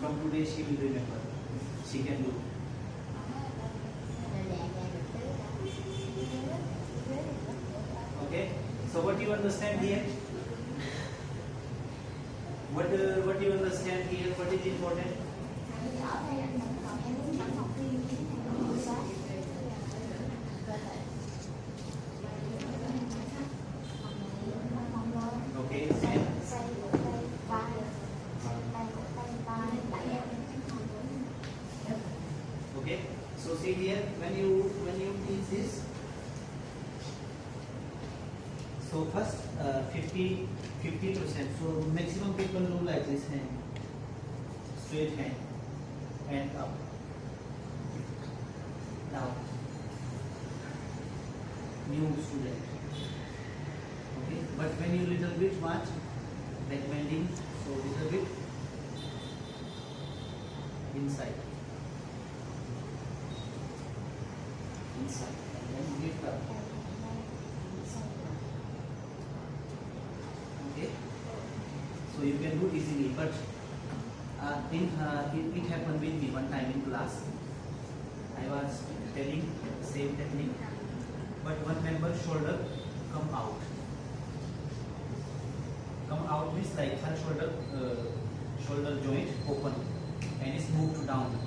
from today she will remember. She can do. Okay. So what do you understand here? What do you understand here? What is important? Okay. Okay. So see here, when you teach this, so first 50%. So maximum people do like this hand, straight hand, and up, down. New student. Okay. But when you little bit watch, like bending, so little bit inside. Inside, and then lift up. Okay, so you can do easily, but it happened with me one time in class. I was telling same technique, but one member shoulder come out. Come out means like her shoulder joint open and it's moved down,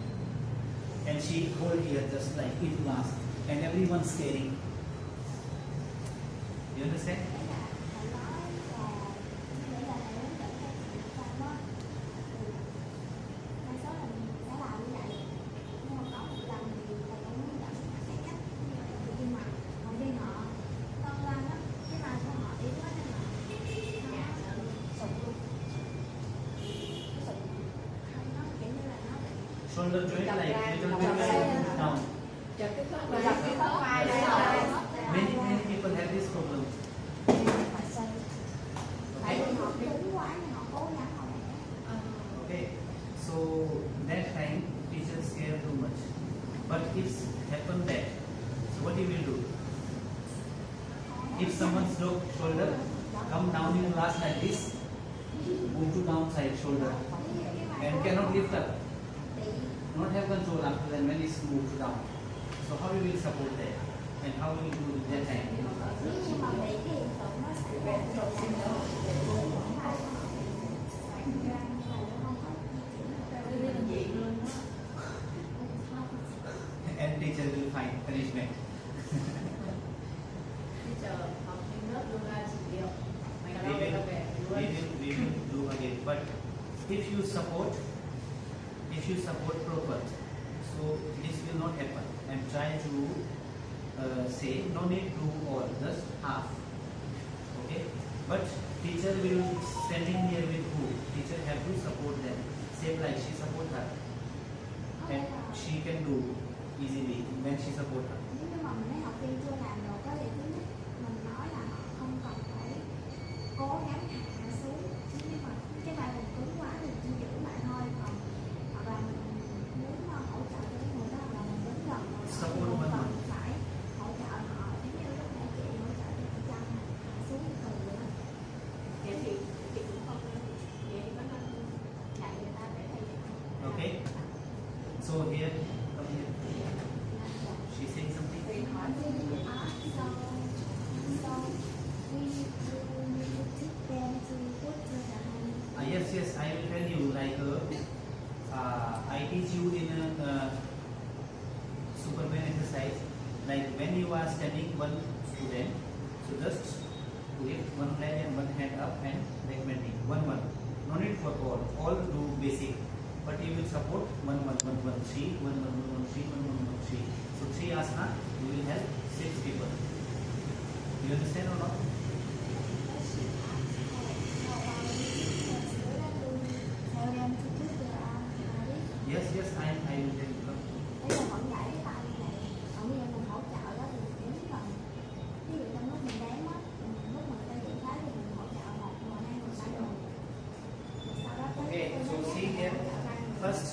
and she hold here just like it was. And everyone staring. You understand? Shoulder joint like little bit down. Many people have this problem. Okay, so that time teacher scared too much. But it's happened that. So what you will do? If someone's shoulder come down in class like this, move to downside shoulder and cannot lift up. Not have control after that when it's moved down. So how you will support that? And how will you do that time in class? And teacher will find punishment. We will do again. But if you support proper, so this will not happen. And try to say no need to all, just half. Okay, but teacher will standing here with who? Teacher have to support them. Same like she support her, and she can do easily when she support her. Okay, so here, come here. She's saying something. Yes, I will tell you. Like I teach you in a Superman exercise. Like when you are standing one student, so just lift one leg and one hand up and recommending one. No need for all do basic. But you will support 1 1 1 1 3 1 1 1 3 1 1 1 3. So 3 asana you will help 6 people. You understand or not? Yes, I will tell you. Okay, so see here. First,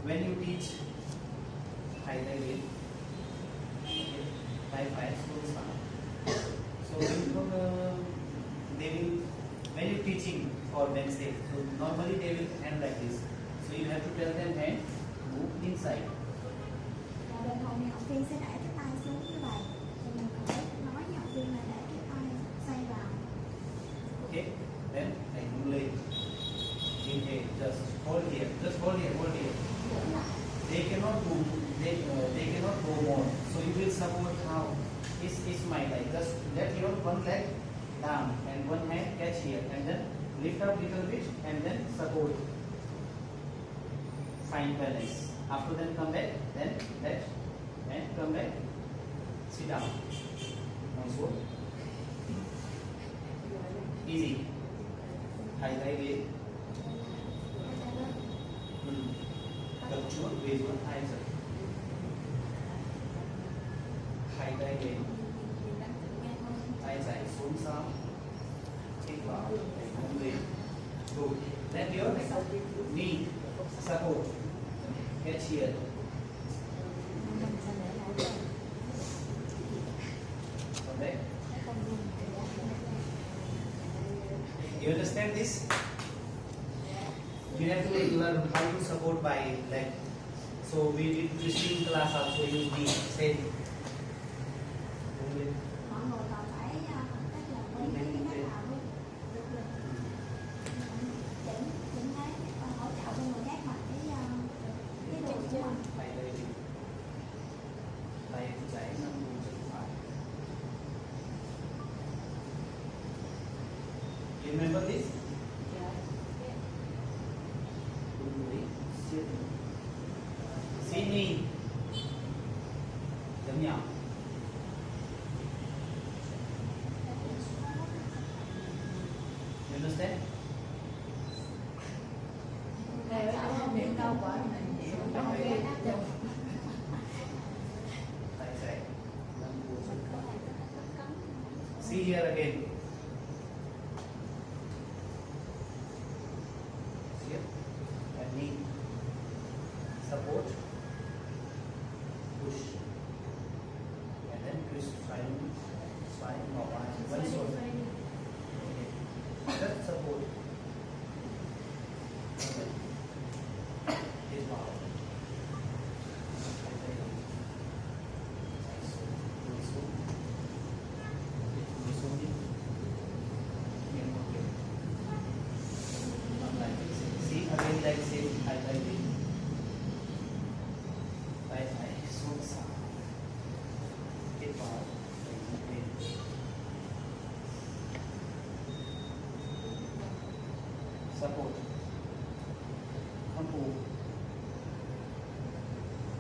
when you teach high level, type 5 schools, so they will, when you teaching or when safe. So normally they will hand like this. So you have to tell them hand move inside. Và bình thường thì học viên sẽ để cái tay xuống như vậy. Thì mình có thể nói với học viên là để cái tay xoay vào. Okay. Then regulate. Inhale. Just hold here. Just hold here. Hold here. Giữ lại. They cannot move. They cannot go more. So you will support how? It's my leg. Just let your one leg down and one hand catch here and then lift up little bit and then support. Find balance. After then come back. Then let and come back. Sit down. Also easy. Hai tay ghế. Tập chuột về xuống hai giờ. Hai tay ghế. Tay dài xuống sau. Hít vào. Nâng lên. Good. Let your knee support. Catch here. Mình sẽ để lại đây. Come back. You understand this? You have to learn how to support by leg. So we did this class also use the same. Mọi người còn phải học cách là quay cái cách nào luôn. Chỉnh thế, còn hỗ trợ cho người khác bằng cái đồ của mình. Tay đây đi. Tay trái nâng vùng chân phải. You remember this? Sini. Chấm nhỏ. You understand? Miệng đau quá mình Không ghé áp dụng. Tay trái nâng vùng chân Có phải. thể cấm. See here again. See here? And knee. Support. Push. And then twist. Spine. One shoulder. Okay. Just support. Okay. Hit power. See again like same I like it. I so sound. Hit power. Support. Come over.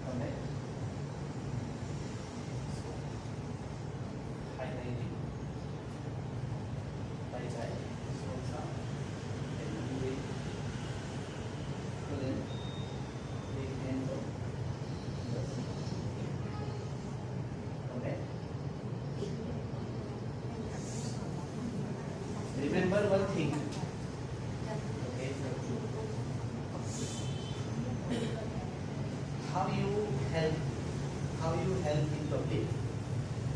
Come back. Highlighting. Tay trái. So sound. And do it. So then, take hands up. Just come back. Remember one thing. Okay. How you help in public.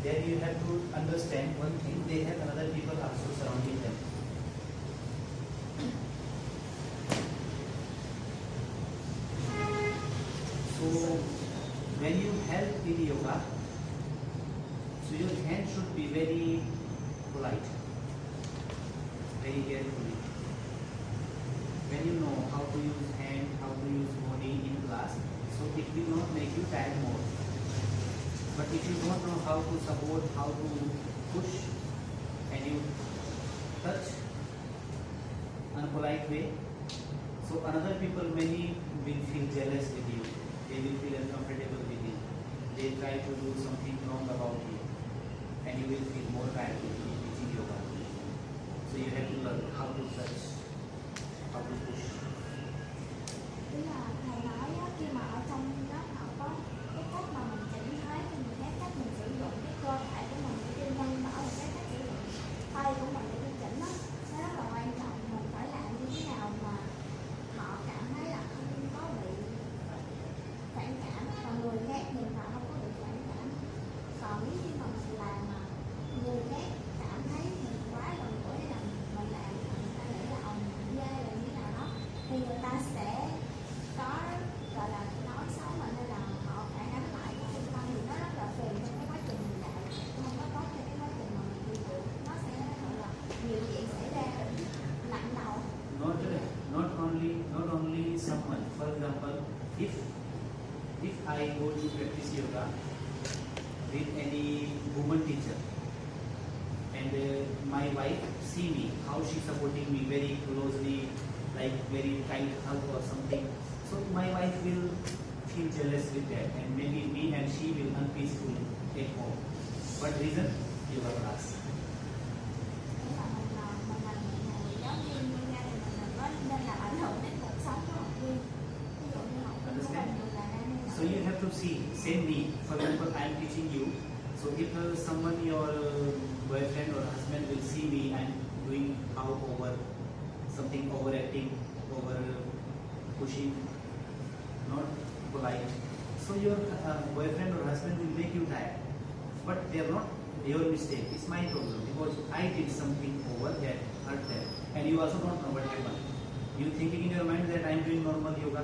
There you have to understand one thing. They have another people also surrounding them. So when you help in yoga, so your hand should be very polite, very carefully. When you know how to use hand, how to use body in class, so it will not make you tired more. But if you don't know how to support, how to push, and you touch in a polite way, so another people many will feel jealous with you. They will feel uncomfortable with you. They try to do something wrong about you, and you will feel more tired with teaching yoga. So you have to learn how to touch, how to push. Tức là thầy nói á, khi mà ở trong lớp họ có cái cách mà mình chỉnh thế thì mình cái cách mình sử dụng cái cơ thể của mình để cho nhân mở một cái cách sử dụng tay của mình để mình chỉnh đó, nó rất là quan trọng. Mình phải làm như thế nào mà họ cảm thấy là không có bị phản cảm và người khác nhìn vào không có bị phản cảm. Còn nếu như mà mình làm mà người khác cảm thấy mình quá gần gũi hay là mình làm mà người ta nghĩ là ông ta sẽ có gọi là nói xấu mà, nên là họ phải đánh lại cái trung tâm thì nó rất là phiền trong cái quá trình mình dạy, không có tốt cho cái quá trình mà mình đi dạy, nó sẽ gọi là nhiều chuyện xảy ra nặng đầu. Not only someone. For example, if I go to practice yoga with any woman teacher, and my wife see me how she supporting me very closely, like very tight hug or something, so my wife will feel jealous with that, and maybe me and she will unpeaceful at home. What reason? Yoga class. Nghĩa là mình làm nhẹ nhàng giáo viên nhưng gia đình mình có nên là ảnh hưởng đến cuộc sống của học viên. Ví dụ như học viên của mình là đang đi So you have to see, same me. For example, I am teaching you. So if someone, your boyfriend or husband will see me and doing how over something, overacting, over pushing, not polite. So your boyfriend or husband will make you tired. But they are not your mistake. It's my problem because I did something over that hurt them, and you also don't know what happened. You thinking in your mind that I am doing normal yoga,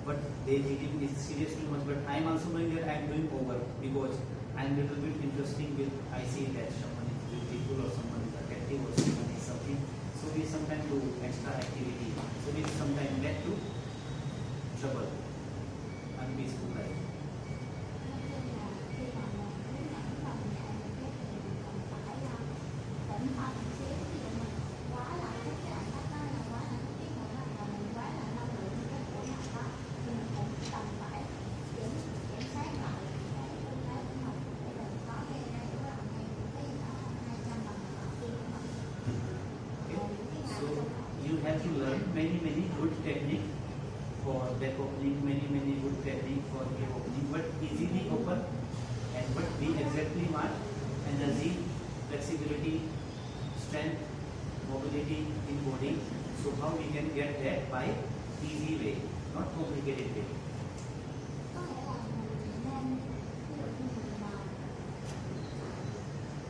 but they thinking it's serious too much. But I am also knowing that I am doing over because I am little bit interesting with. I see that someone is beautiful or someone is attractive or someone is something. So we sometimes do extra activity. So we sometimes get to trouble, unpeaceful life. Nói chung là khi mà mình hướng dẫn và mình dạy một cái thì mình cần phải cẩn thận một xíu. Ví dụ mình quá là thích cái động tác đó, là quá là thích cái động tác, là mình quá là năng lượng cái buổi học đó, thì mình cũng cần phải kiểm soát lại cái tư thế của mình để đừng có gây ra những cái động tác những cái gì đó không hay cho mình và học viên của mình. Rồi những cái ngày So trong học you have to learn many good technique for back opening, many good technique for hip opening, but easily open and what we exactly want: energy, flexibility, strength, mobility in body. So how we can get that by easy way, not complicated way. có nghĩa là mình nên ví dụ như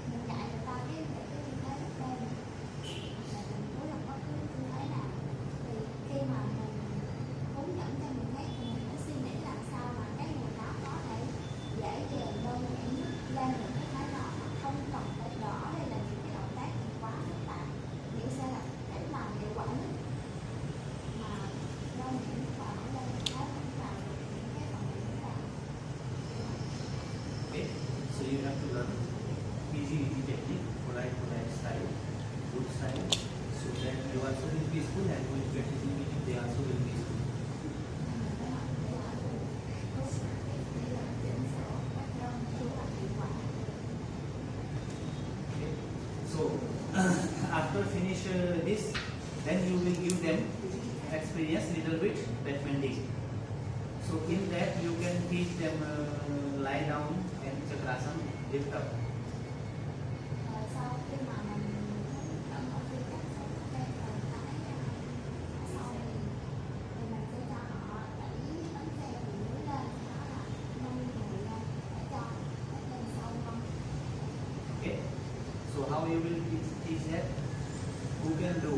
mình dạy người ta cái về cái tư thế rất đơn, hoặc là mình phối hợp bất cứ tư thế nào, thì khi mà mình hướng dẫn cho người khác thì mình phải suy nghĩ làm sao mà cái người đó có thể dễ dàng đơn giản nhất lên được cái thế đó, mà không cần phải đỡ hay là những cái động tác gì quá phức tạp, miễn sao là để làm hiệu quả nhất mà đơn giản và nó lên được thế cũng làm được những cái phần mình muốn làm. Okay, so you have to learn easy technique, polite style, good style, so that you also will be peaceful and when practicing it, they also will be peaceful. Okay. So after finish this, then you will give them experience little bit bending. So in that you can teach them lie down and chakrasana, lift up. Rồi sau khi mà mình hướng dẫn học viên cách sống quen rồi sau thì mình sẽ cho họ đẩy bánh xe từ dưới lên, đó là nâng người lên để cho nó lên sâu hơn. Okay. So how you will teach that? Who can do?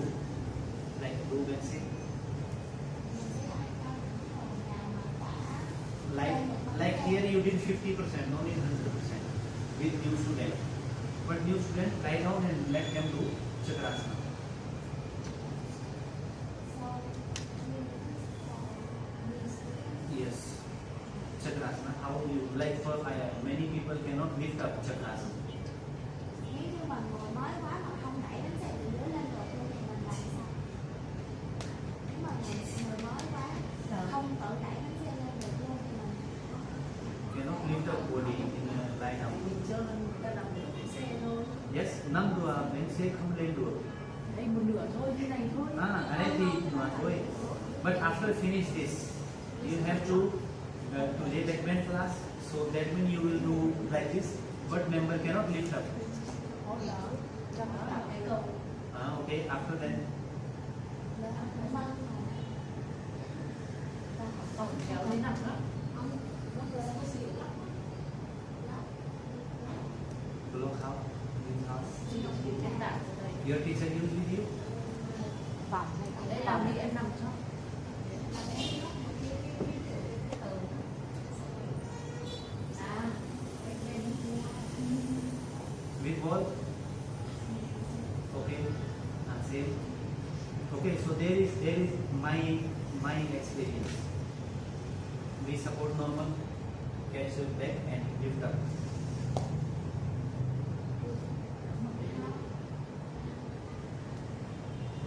Like do and sit. Mình sẽ dạy cho những người nào mà đã Like here you did 50%, no need 100% with new student. But new student lie down and let them do chakrasana. Yes, chakrasana. How you like for many people cannot lift up chakrasana. Nếu như mà người mới quá mà không đẩy bánh xe từ dưới lên được luôn thì mình làm sao? Nếu mà người mới quá không tự đẩy bánh xe lên được luôn thì mình Cannot lift up body in lie down. Mình cho người ta làm được cái xe thôi. Yes, nâng đùa bên xe không lên được. Đây một nửa thôi, như này thôi. Ở đây thì mà thôi. But after finish this, you have to lay back bend class. So that means you will do like this. But member cannot lift up. Có lỡ, cho nó làm cái câu. Okay. After that, Còn kéo lên nằm đó. block out, in house. Chỉ đọc những cái tả ở đây. Your teacher use with you? Đây là đi em nằm trong. my experience. We support normal, catch your back and lift up.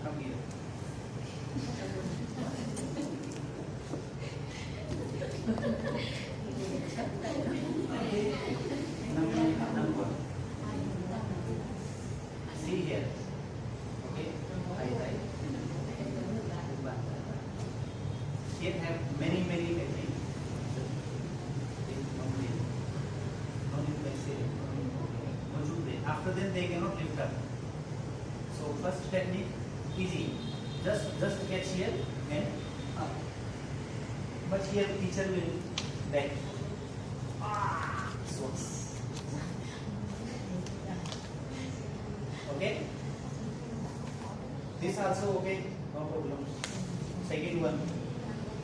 Come here. Number. See here. Okay. Here have many techniques. After that they cannot lift up. So first technique, easy. Just catch here and up. But here teacher will back. So okay. This also okay, no problem. Second one,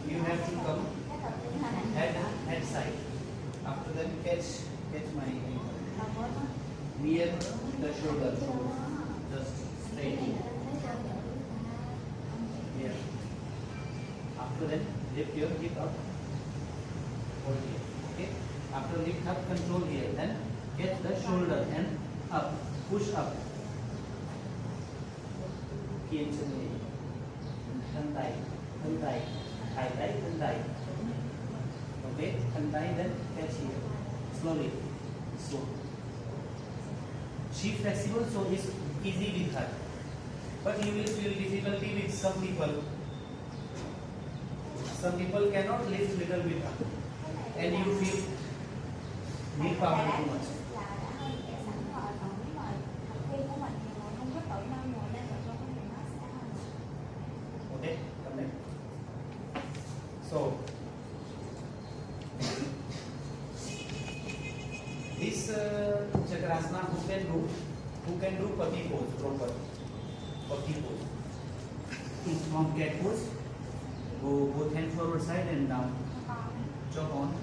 you have to come head side. After that catch my ankle near the shoulder. Just straight here. After that lift your hip up. Hold here. Okay. After lift up, control here. Then catch the shoulder and up. Push up. Kiên chân này, thân tay, thải tay, thân tay. Okay, thân tay, then catch here, slowly, so. She flexible, so it's easy with her. But you will feel difficulty with some people. Some people cannot lift little bit up, and you feel need power too much. Okay, come back. So this Chakrasana who can do puppy pose proper. Puppy pose. From cat pose, go both hand forward side and down. Chop on.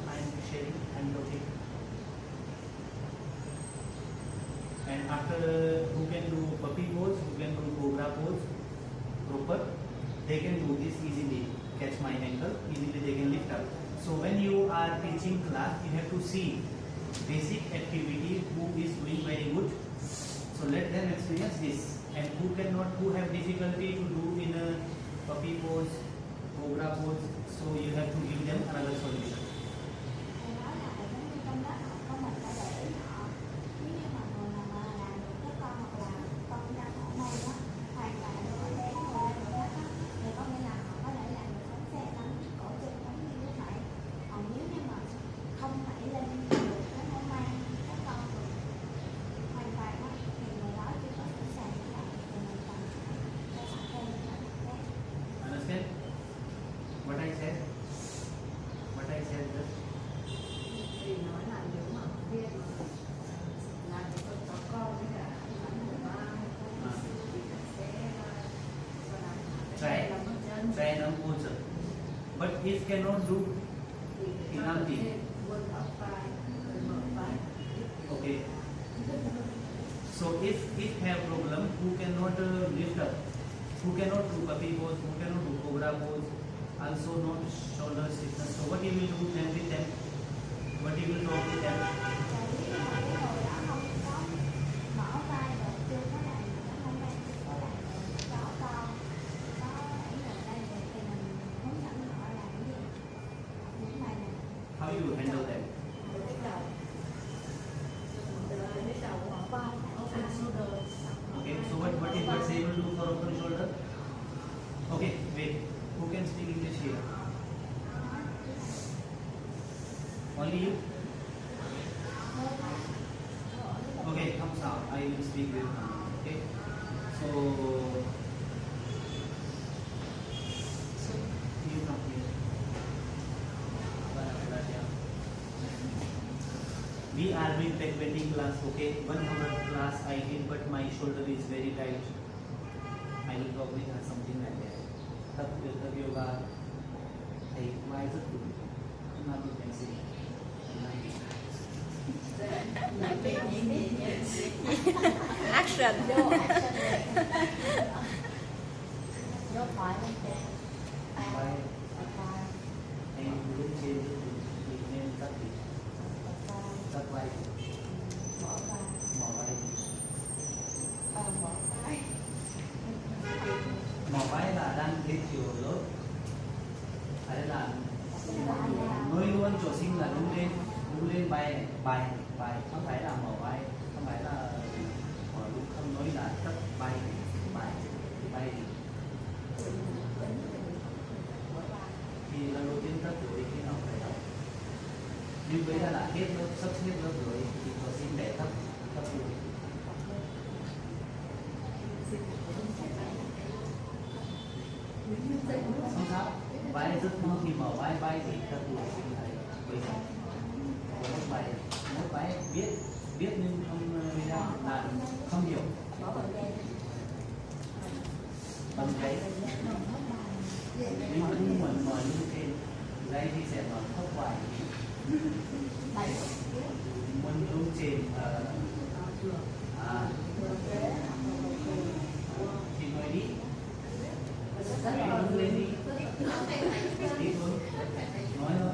I am sharing and rotating. And after who can do puppy pose, who can do cobra pose proper, they can do this easily. Catch my ankle, easily they can lift up. So when you are teaching class, you have to see basic activity who is doing very good. So let them experience this. And who cannot, who have difficulty to do in a puppy pose, cobra pose, so you have to give them another solution. Understand what I said? What I said just. Thì nói là nếu mà biết làm cho con với cả thì sẽ Try and pose. But if cannot do, thì làm gì? Okay. So if have problem, who cannot lift up, who cannot do puppy pose, who cannot do cobra pose, also not shoulder stiffness. So what you will do then with them? What you will talk with them? How you handle them? Okay, so what is what's able to do for open shoulder? Okay, wait. Who can speak English here? Only you? Okay, come sound. I will speak with you. Okay. So you come here. We are doing backbending class, okay? 1 hour class I did, but my shoulder is very tight. I will probably have something like that. The yoga, why is it good? Now you can see. Action. Dốt phải không chị? Vai Vai. em lưng trên thì nên cắt gì? Cắt vai, Bỏ vai. mỏ vai. Bỏ vai. Mỏ vai là đang thế chiều lớn. Hay là nuôi luôn chỗ sinh là đứng lên bay bay bay, không phải là mỏ vai, không phải là mỏ lúc không nói là cắt bay bay bay. Thì lần đầu tiên cắt rồi khi nào phải học. Nhưng bây giờ là hết lớp, sắp hết lớp rồi thì có xin để thấp thấp rồi. Không sao, vai rất ngon thì mở vai vai thì thấp rồi xin thầy bây giờ có một bài mỗi bài biết nhưng không là không hiểu bằng cái nhưng vẫn mở như trên đây thì sẽ mở thấp bài muốn luôn trên thì nói đi đứng lên đi đi thôi nói thôi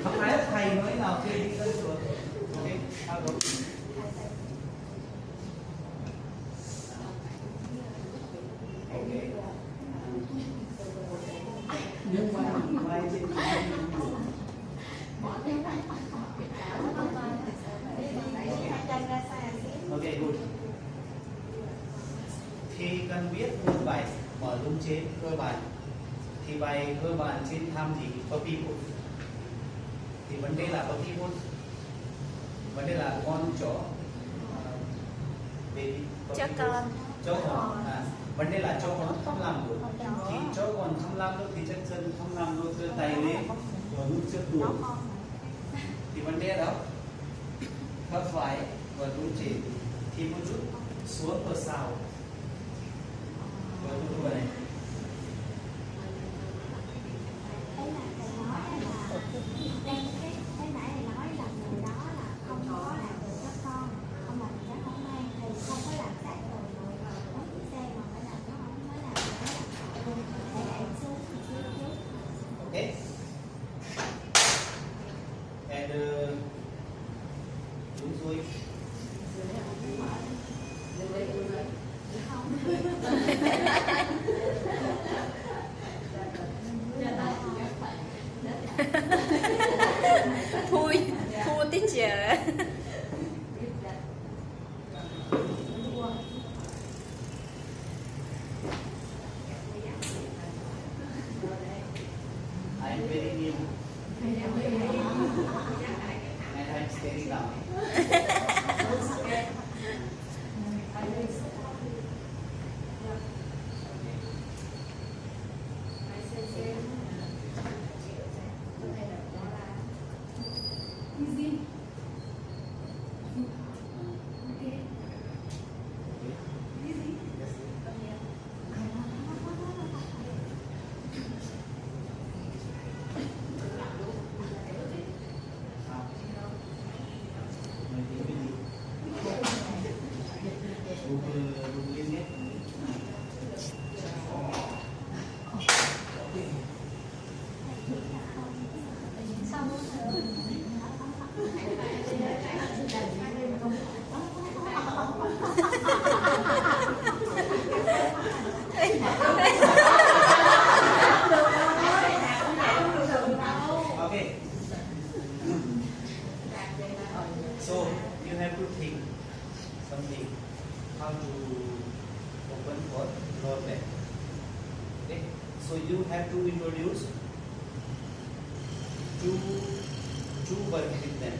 không phải thầy nói nào kia đi lên xuống ok sao rồi ok nhưng mà vai trên ok good khi cần biết một bài mở lưng trên cơ bản thì bài cơ bản trên tham gì puppy book thì vấn đề là puppy book vấn đề là con chó baby Chó con. chó con vấn đề là chó con không làm được thì chó con không làm được thì chân chân không làm được đưa tay lên rồi lúc trước đuổi thì vấn đề đó khớp phải và lưng trên thì một chút xuống ở sau rồi tôi này Đấy là thầy nói là đang cái nãy thầy nói là người đó là không có làm được cho con, không làm cho không may thì không có làm sát rồi rồi đóng chiếc xe mà phải làm nó không mới làm được nó làm sợ luôn thầy lại xuống một xíu trước. okay and đúng rồi Thua teacher. I'm very new and I'm staring down okay so you have to think something how to open for lower back okay so you have to introduce two work with them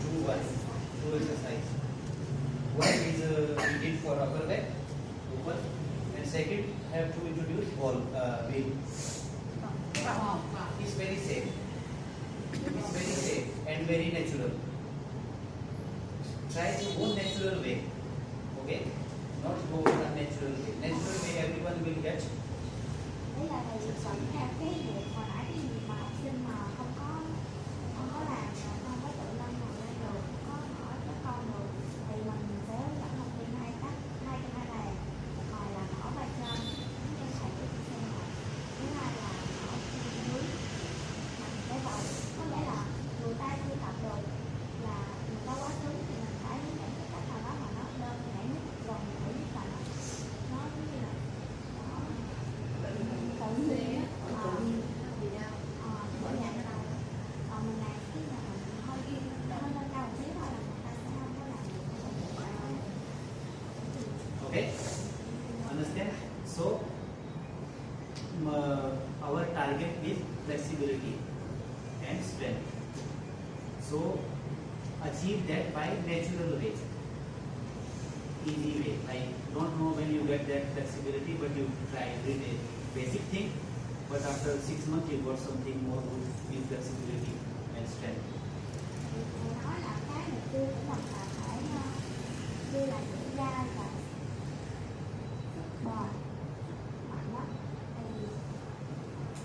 two exercise one is we did for upper back open and second have to introduce ball wheel it's very safe and very natural try to go natural way okay not go unnatural way natural way everyone will get Đấy là thầy vẫn theo cái việc hồi nãy cái việc mà học sinh mà không có làm không có tự nâng ngồi lên được không có hỏi các con được thì mình sẽ dẫn Okay, understand? So our target is flexibility and strength. So achieve that by natural way, easy way. I don't know when you get that flexibility, but you try every day. Basic thing, but after 6 months you got something more good in flexibility and strength. Thì thầy nói là cái mục tiêu của mình là phải như là dẻo dai và bền mạnh lắm. Thì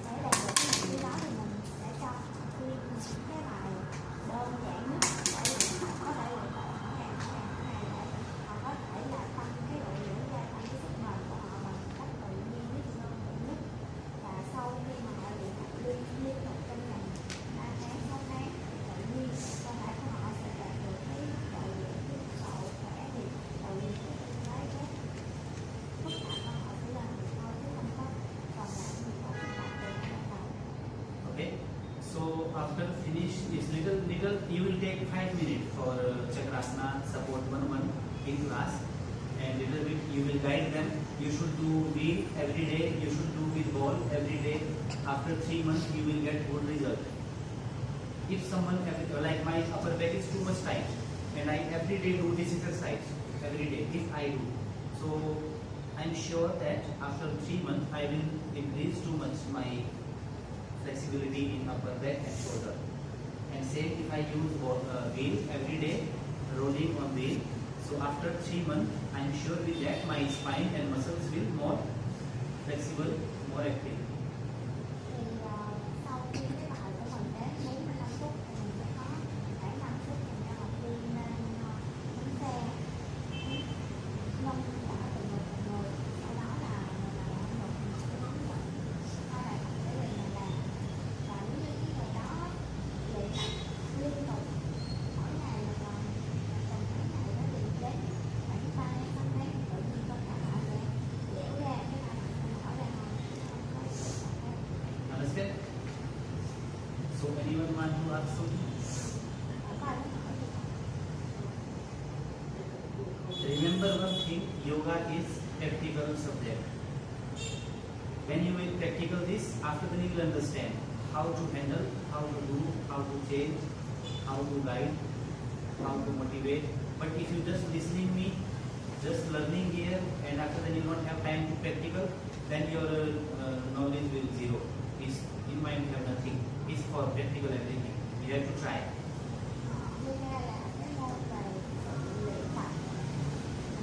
để đạt được cái mục tiêu đó thì mình sẽ cho họ khuyên những cái bài đơn giản nhất để họ có thể luyện tập mỗi ngày để họ có thể là tăng cái độ dẻo dai, tăng cái sức bền của họ bằng cách tự nhiên nhất, đơn giản nhất. Và sau khi mà họ luyện tập liên tục trong vòng 3 tháng, 6 tháng tự nhiên cơ thể của họ sẽ đạt được cái độ dẻo, cái độ khỏe thì tự nhiên cái tương lai cái phức tạp hơn họ sẽ lên được thôi chứ không có còn là những cái phức tạp từ ban đầu. Okay, so after finish this little you will take 5 minutes for Chakrasana support 1-1 in class, and little bit you will guide them. You should do wheel every day, you should do with ball every day. After 3 months you will get good result. If someone like my upper back is too much tight and I every day do this exercise every day, if I do, so I'm sure that after 3 months I will increase too much my flexibility in upper back and shoulder. And same if I use wheel every day, rolling on wheel, so after 3 months I'm sure with that my spine and muscles will more flexible, more active. Thì sau khi cái bài của mình đến 45 phút thì mình sẽ có khoảng 5 phút dành cho học viên lên bánh xe nâng tạ từng người, sau đó là mình làm một cái hướng dẫn hai bài tập để mình làm. Và nếu như cái người đó luyện tập liên tục mỗi ngày một lần, trong mấy ngày đó thì đến khoảng 3 đến 5 tháng tự nhiên cơ thể họ sẽ dẻo ra cái bài tập nó rõ ràng hơn, không có bị phức tạp hơn. Understand? So anyone want to ask something? Có ai muốn hỏi gì không? Remember one thing, yoga is practical subject. When you will practical this, after then you will understand how to handle, how to do, how to change, how to guide, how to motivate. But if you just listening me, just learning here, and after then you don't have time to practical, then your knowledge will zero. Is in mind have nothing. Is for practical everything. You have to try. Yoga là cái môn về sự luyện tập.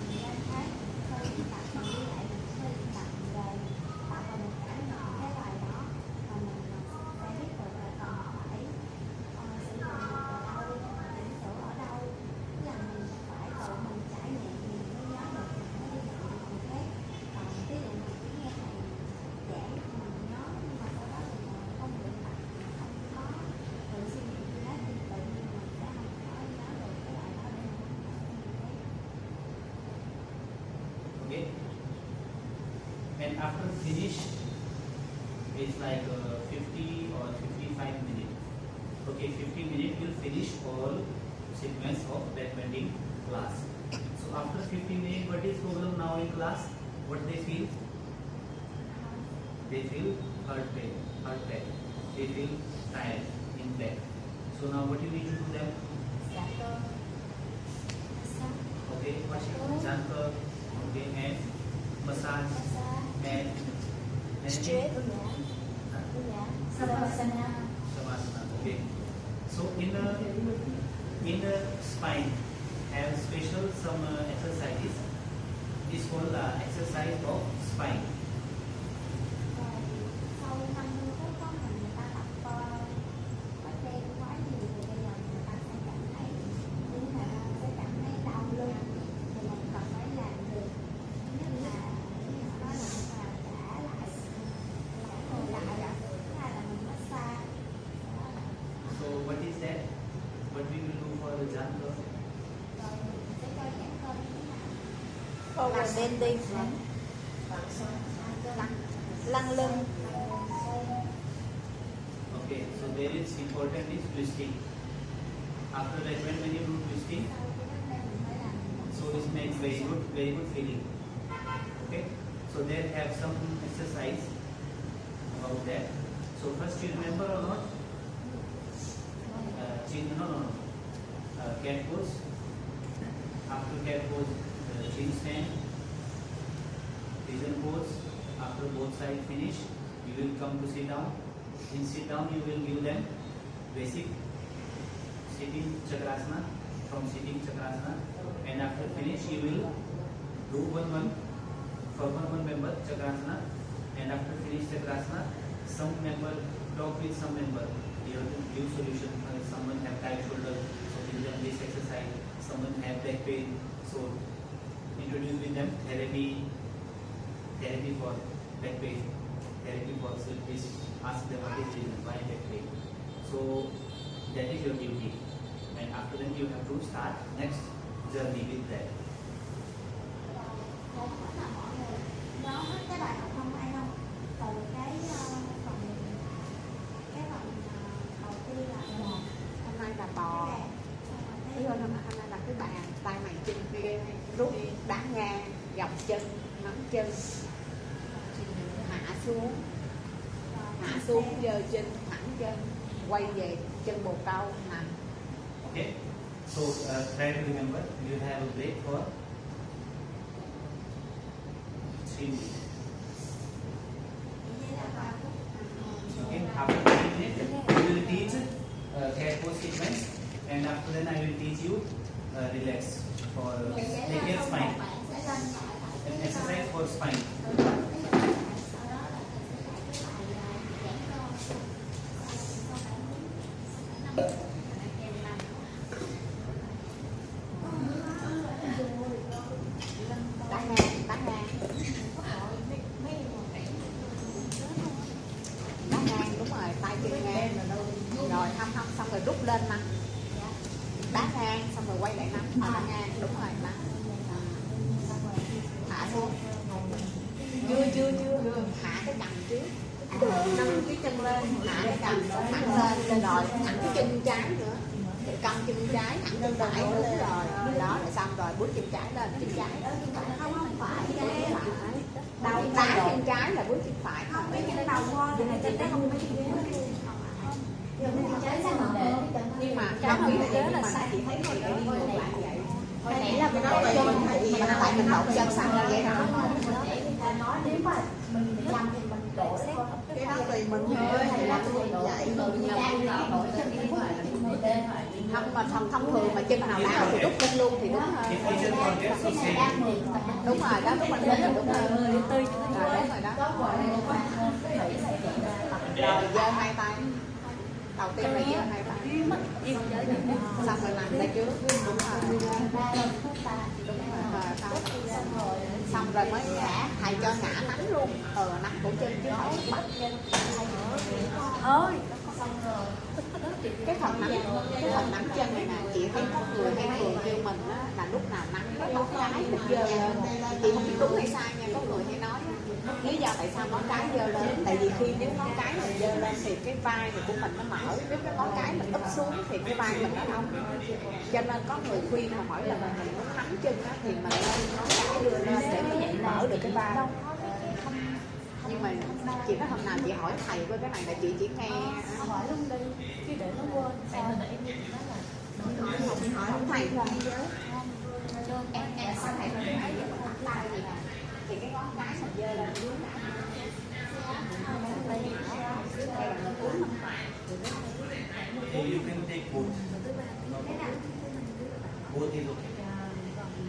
Mình đang thấy hơi luyện tập mình đi lại mình hơi luyện tập về tập và mình cảm nhận cái bài đó và mình sẽ biết được là cần phải sử dụng ở đâu, chỉnh sửa ở đâu. Tức là mình phải tự mình trải nghiệm mình mới nhớ được mình mới đi luyện một khác. Còn ví dụ mình chỉ nghe thầy giảng mình nhớ nhưng mà sau đó thì mình không luyện tập, mình không có tự suy nghĩ như thế thì tự nhiên mình sẽ không có nhớ được cái bài đó để mình học như thế. Okay. And after finish, it's like 50 or 55 minutes. Okay, 50 minutes will finish all sequence of back bending class. So after 50 minutes, what is problem now in class? What they feel? They feel hurt back. They feel tired in back. So now what you need to do them? Dạ cơ. Sao? Okay, giãn cơ. Okay, and massage and Straight. Dạ. Savasana. Shavasana. Okay. So in the spine have special some exercises. This called exercise of spine. Rồi sau 50 phút có người ta tập có xem quá nhiều thì bây giờ người ta sẽ cảm thấy những người ta sẽ cảm thấy đau lưng thì mình cần phải làm việc nhất là những người nói là trả lại người lại thứ hai là mình massage. So what is that? What we will do for the giãn cơ? Rồi mình sẽ cho giãn cơ như thế nào? Forward bending. Lăn lưng. Okay. So there is important is twisting. After that, when you do twisting, Sau khi đó mình phải làm so it makes very good feeling. Okay, so they have some exercise about that. So first you remember or not? Cat pose. After cat pose, chin stand, pigeon pose. After both sides finish, you will come to sit down. In sit down, you will give them basic sitting chakrasana. From sitting chakrasana, and after finish, you will do one for one member chakrasana, and after finish chakrasana, some member talk with some member. You have to give solution. Someone have tight shoulder, so give them this exercise. Someone have back pain, so introduce with them therapy for back pain, therapy for sleep. Please ask them what is reason why back pain. So that is your duty, and after that you have to start next journey with that. Có là mọi người nhớ hết cái bài học hôm nay không? Từ cái phần đầu tiên là bò. Hôm nay là bò. Hôm nay là cái bàn tay mày chân kia rút đá ngang gập chân nắm chân hạ xuống giơ chân thẳng chân quay về chân bồ câu nằm. Okay, so try to remember you have a break for 3 minutes. Okay, after 3 minutes you will teach cat pose sequence, and after then I will teach you relax for naked spine, an exercise for spine. Đá ngang đúng rồi, tay chân ngang rồi hâm xong rồi rút lên nè, đá ngang xong rồi quay lại nắm, đá ngang đúng rồi nè, hạ xuống chưa hạ cái cằm trước, nâng cái chân lên, hạ cái cằm thẳng lên rồi thẳng cái chân trái nữa, cong chân trái thẳng chân phải, đúng rồi đó, rồi xong rồi bước chân trái lên, chân trái Không phải đầu đá chân trái là bước chân phải, không mấy cái đầu thôi, nhưng mà chân trái không mấy cái nhưng mà cái nghĩ là vậy, nhưng mà chị thấy người ta đi ngược lại vậy. Hồi nãy là mình nói chân Mà tại mình đổ chân sang ra vậy đó. nói nếu mà mình làm thì mình đổ Cái đó tùy mình thôi, hay là mình vậy. Không mà thông thường mà chân nào đau thì rút lên luôn thì đúng rồi. If vision forgets to say, Đúng rồi đó, lúc mình lên là đúng rồi. Rồi đúng rồi đó. Rồi giơ hai tay. Đầu tiên là giơ hai tay. Xong rồi nằm tay trước. Đúng rồi. Đúng rồi. Xong rồi mới ngã, thầy cho ngã nắm luôn. Nắm cổ chân chứ không bắt chân. Cái phần nắm chân này nè, chị thấy có người hay thường kêu mình á, là lúc nào nắm cái ngón cái mình giơ lên. Chị không biết đúng hay sai nha, có người hay nói lý do tại sao ngón cái giơ lên, tại vì khi nếu ngón cái mình giơ lên thì cái vai của mình nó mở, nếu cái ngón cái mình úp xuống thì cái vai mình nó không, cho nên có người khuyên mà mỗi lần mình muốn nắm chân á thì mình lên ngón cái đưa lên để mình mở được cái vai. Nhưng mà chị nói hôm nào chị hỏi thầy với cái này là chị chỉ nghe hỏi luôn đi chứ để nó quên. Tại hồi nãy em nói là hỏi thầy thôi em sao thầy không thấy vậy mà nắm tay gì thì cái ngón cái mình giơ lên dưới đã hay là mình cuốn không phải. okay, you can take both. Both is okay.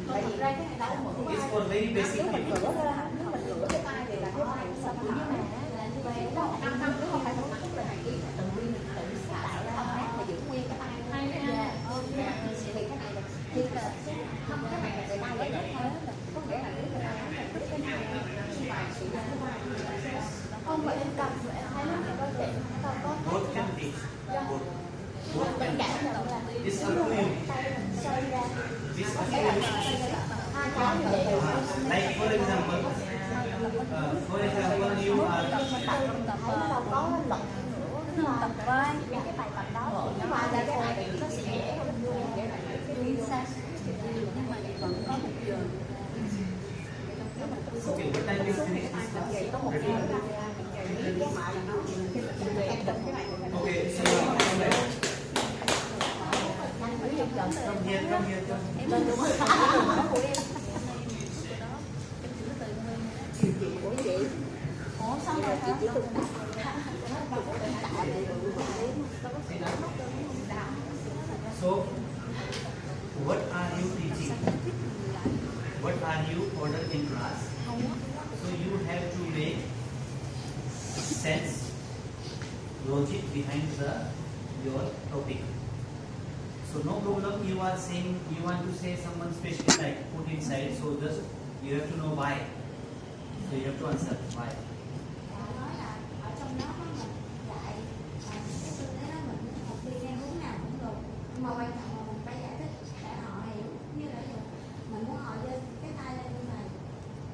Thật ra cái này đâu mở It's for very basic nếu mình people. ngửa cái tay thì là cái tay xong rồi năm nếu không phải không nắm rồi này kia tự nhiên mình tự tạo ra âm áp và giữ nguyên cái tay thì cái này là khi là không, cái này là người ta lấy hết thôi, có nghĩa là nếu người ta lấy cái này và sự không phải em cầm rồi em thấy nó có chuyện nó có Both can teach. Both can cảm teach. nhận là It's up to you. tay mình xoay ra It's up to you. hai cái như vậy Like for example, you are thấy nó đâu có lật nữa tập vai những cái bài tập đó thì nó vai ra cái này nó sẽ dễ hơn nhưng mà vẫn có một giờ okay. xong rồi hả? Sit down. So, what are you teaching? What are you ordered in class? So you have to make sense, logic behind your topic. So no problem. You are saying you want to say someone special like put inside. So just you have to know why. So you have to answer why. Họ nói là ở trong đó có mình dạy cái tư thế đó mình học đi theo hướng nào cũng được, nhưng mà quan trọng là mình phải giải thích để họ hiểu. Như là mình muốn họ giơ cái tay lên như này,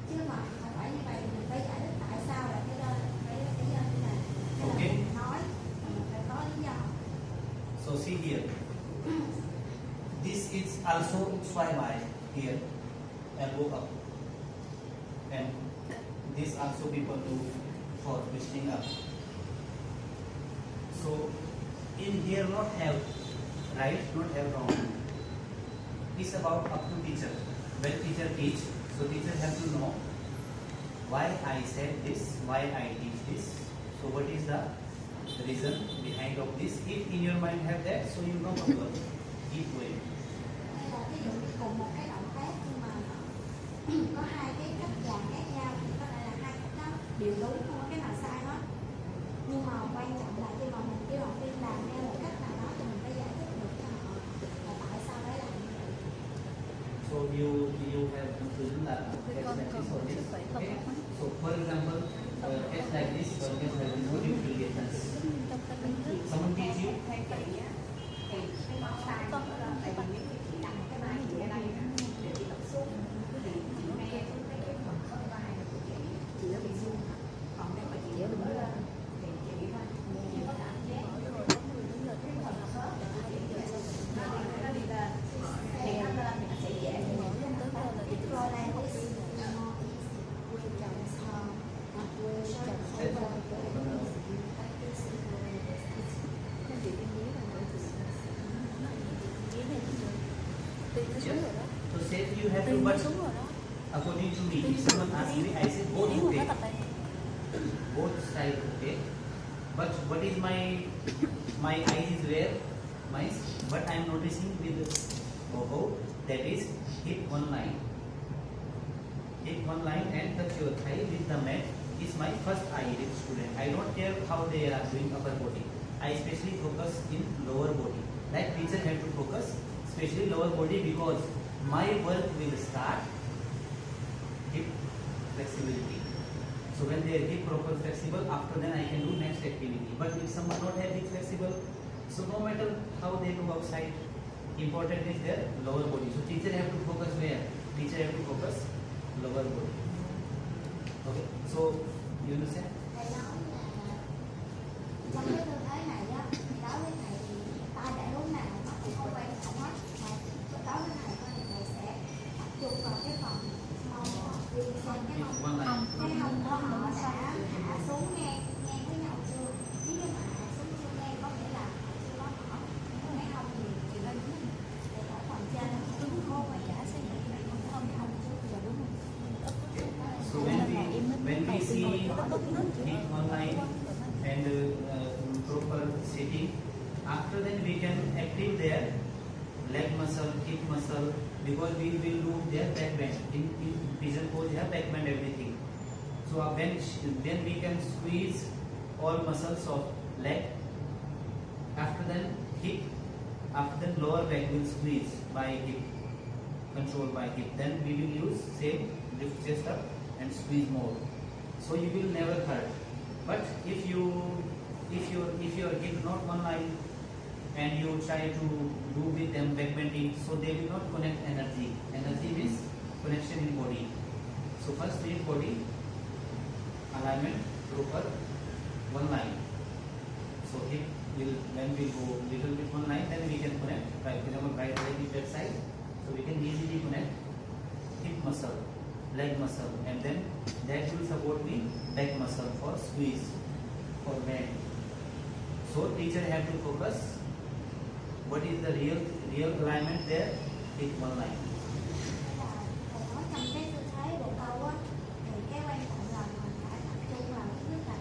chứ mà không phải như vậy, mình phải giải thích tại sao là cái lên phải giơ như này. Hay là Okay. mình nói mình phải có lý do. So see here. This is also XYY here, elbow up, and this also people do for twisting up. So in here not have right, not have wrong. It's about up to teacher. When teacher teach, so teacher have to know why I said this, why I teach this. So what is the reason behind of this? If in your mind have that, so you no problem. Keep going. Hay là ví dụ như cùng một cái động tác nhưng mà nó có hai cái cách làm khác nhau, thì có thể là hai cách đó đều đúng, không có cái nào sai hết. Nhưng mà quan trọng là khi mà mình kêu học viên làm theo một cách nào đó thì mình phải giải thích được cho họ là tại sao phải làm như vậy. So you have conclusion that case like this or this. Okay. So for example, case like this or case like this, what you will get this? Someone teach you. Thì cái món sai tại vì nếu như chị đặt cái vai chị ở đây để chị tập xuống thì chị nghe cái phần khớp vai của chị nó bị suông, còn nếu mà chị đứng lên thì chị nghĩ thôi chị có cảm giác cái phần khớp của chị nó đi lên thì nó lên thì nó sẽ dễ hơn. Rồi là this So say you have to, but according to me, if someone asks me, I say both okay. Both style okay. But what is my eyes is where my, but I am noticing with boho, that is hip one line. Hip one line and touch your thigh with the mat is my first eye with student. I don't care how they are doing upper body. I especially focus in lower body. Like teacher have to focus especially lower body, because my work will start hip flexibility. So when they are hip proper flexible, after then I can do next activity. But if someone not have hip flexible, so no matter how they do outside, important is their lower body. So teacher have to focus where? Teacher have to focus lower body. Okay. So you understand? thầy nói là trong cái tư thế này á, thì đối với thầy thì tay để hướng nào nó cũng không quan trọng hết, mà đối với thầy thôi thì thầy sẽ tập trung vào cái phần mông của học viên, xem cái mông của họ đã hạ xuống ngang với nhau chưa. Nếu như mà hạ xuống chưa ngang có nghĩa là họ chưa có mở cái hông thì chị lên để ở phần trên là cứng khô và trả sẽ bị không trước giờ đúng không? So when we see hip online and proper sitting, after then we can active their leg muscle, hip muscle, because we will do their back bend. In pigeon pose, they have back bend everything. So then we can squeeze all muscles of leg. After then hip, after then lower back will squeeze by hip, control by hip. Then we will use same lift chest up and squeeze more. So you will never hurt. But if your hip not one line and you try to do with them back bending, so they will not connect energy. Energy means connection in body. So first lead body alignment proper one line. So hip will, when we go little bit one line, then we can connect. Right, for example, right leg is that side, so we can easily connect hip muscle, leg muscle, and then that will support the back muscle for squeeze, for bend. So teacher have to focus what is the real alignment there, hip one line. Thầy nói trong cái tư thế bộ câu á, thì cái quan trọng là mình phải tập trung vào thứ nhất là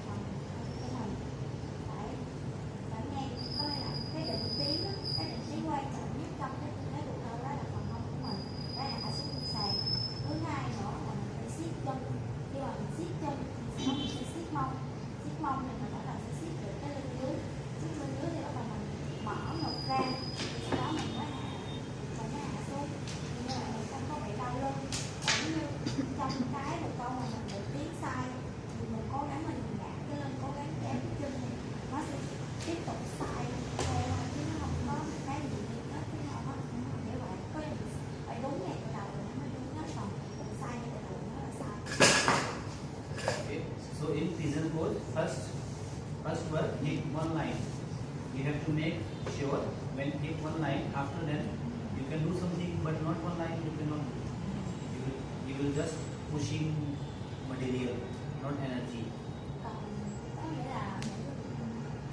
trong cái một câu mà mình bị tiếng sai thì mình cố gắng mình ngã cái lên, cố gắng kéo cái chân này, nó sẽ tiếp tục sai theo chứ nó không có một cái gì hết, chứ không có như vậy. Có gì phải đúng ngay từ đầu nó mới đúng, nó còn sai ngay từ đầu nó là sai. Okay. So in pigeon pose, first word hit one line. You have to make sure when hit one line, after that you can do something, but not one line you cannot do. You will just pushing material, not energy. Còn có nghĩa là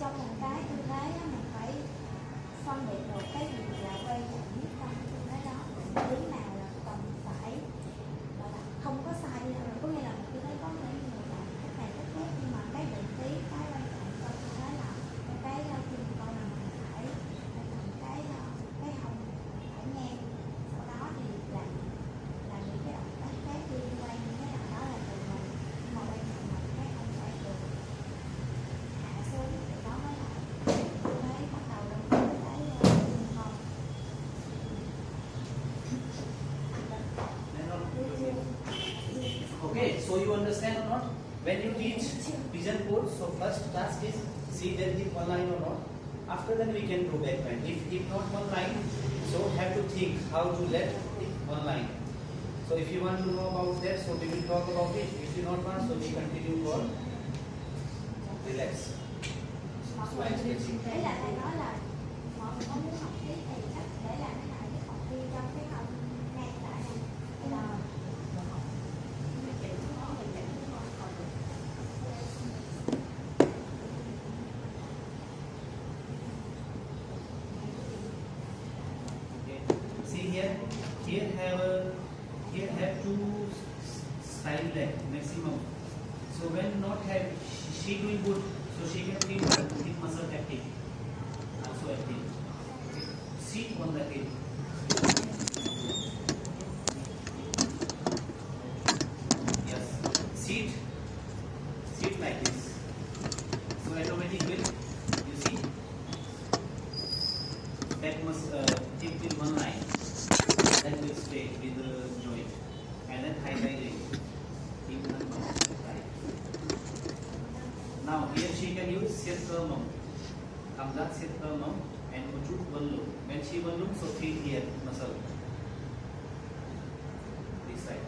trong một cái tư thế á, mình phải phân biệt được cái gì là quan trọng nhất trong cái tư thế đó, tiếng nào là cần phải gọi là không có sai đi đâu. Có nghĩa là một tư thế có thể nhiều là cái này cái khác, nhưng mà cái định tí cái quan trọng trong tư thế là cái khi mình coi là mình phải cái hông phải ngang, sau đó thì làm những cái động tác khác liên quan như thế nào đó là từ mình, nhưng mà quan trọng là cái hông phải được hạ xuống thì đó mới là tư thế bắt đầu lên cái hông. Okay, so you understand or not? When you teach pigeon pose, so first task is see that hit one line or not. After that we can do back bend. If not one line, so have to think how to let it one line. So if you want to know about that, so we will talk about it. If you not want, so we continue for relax. So I explain. Đấy là thầy nói là mọi người có muốn học tiếp thì chắc để làm cái này cái học viên trong cái hông ngay tại này hay là Okay. See here have two side leg maximum. So when not have she doing good, so she can feel hip muscle active, also active. Okay. Sit on the hip. Yes. Sit like this. So automatically you see back hip in one line. Then we stay with the joint and then highlighting. Now here she can use Sirkarmam, Kamzat Sirkarmam and Uchut Ballu. When she ballu, so feel here muscle. This side.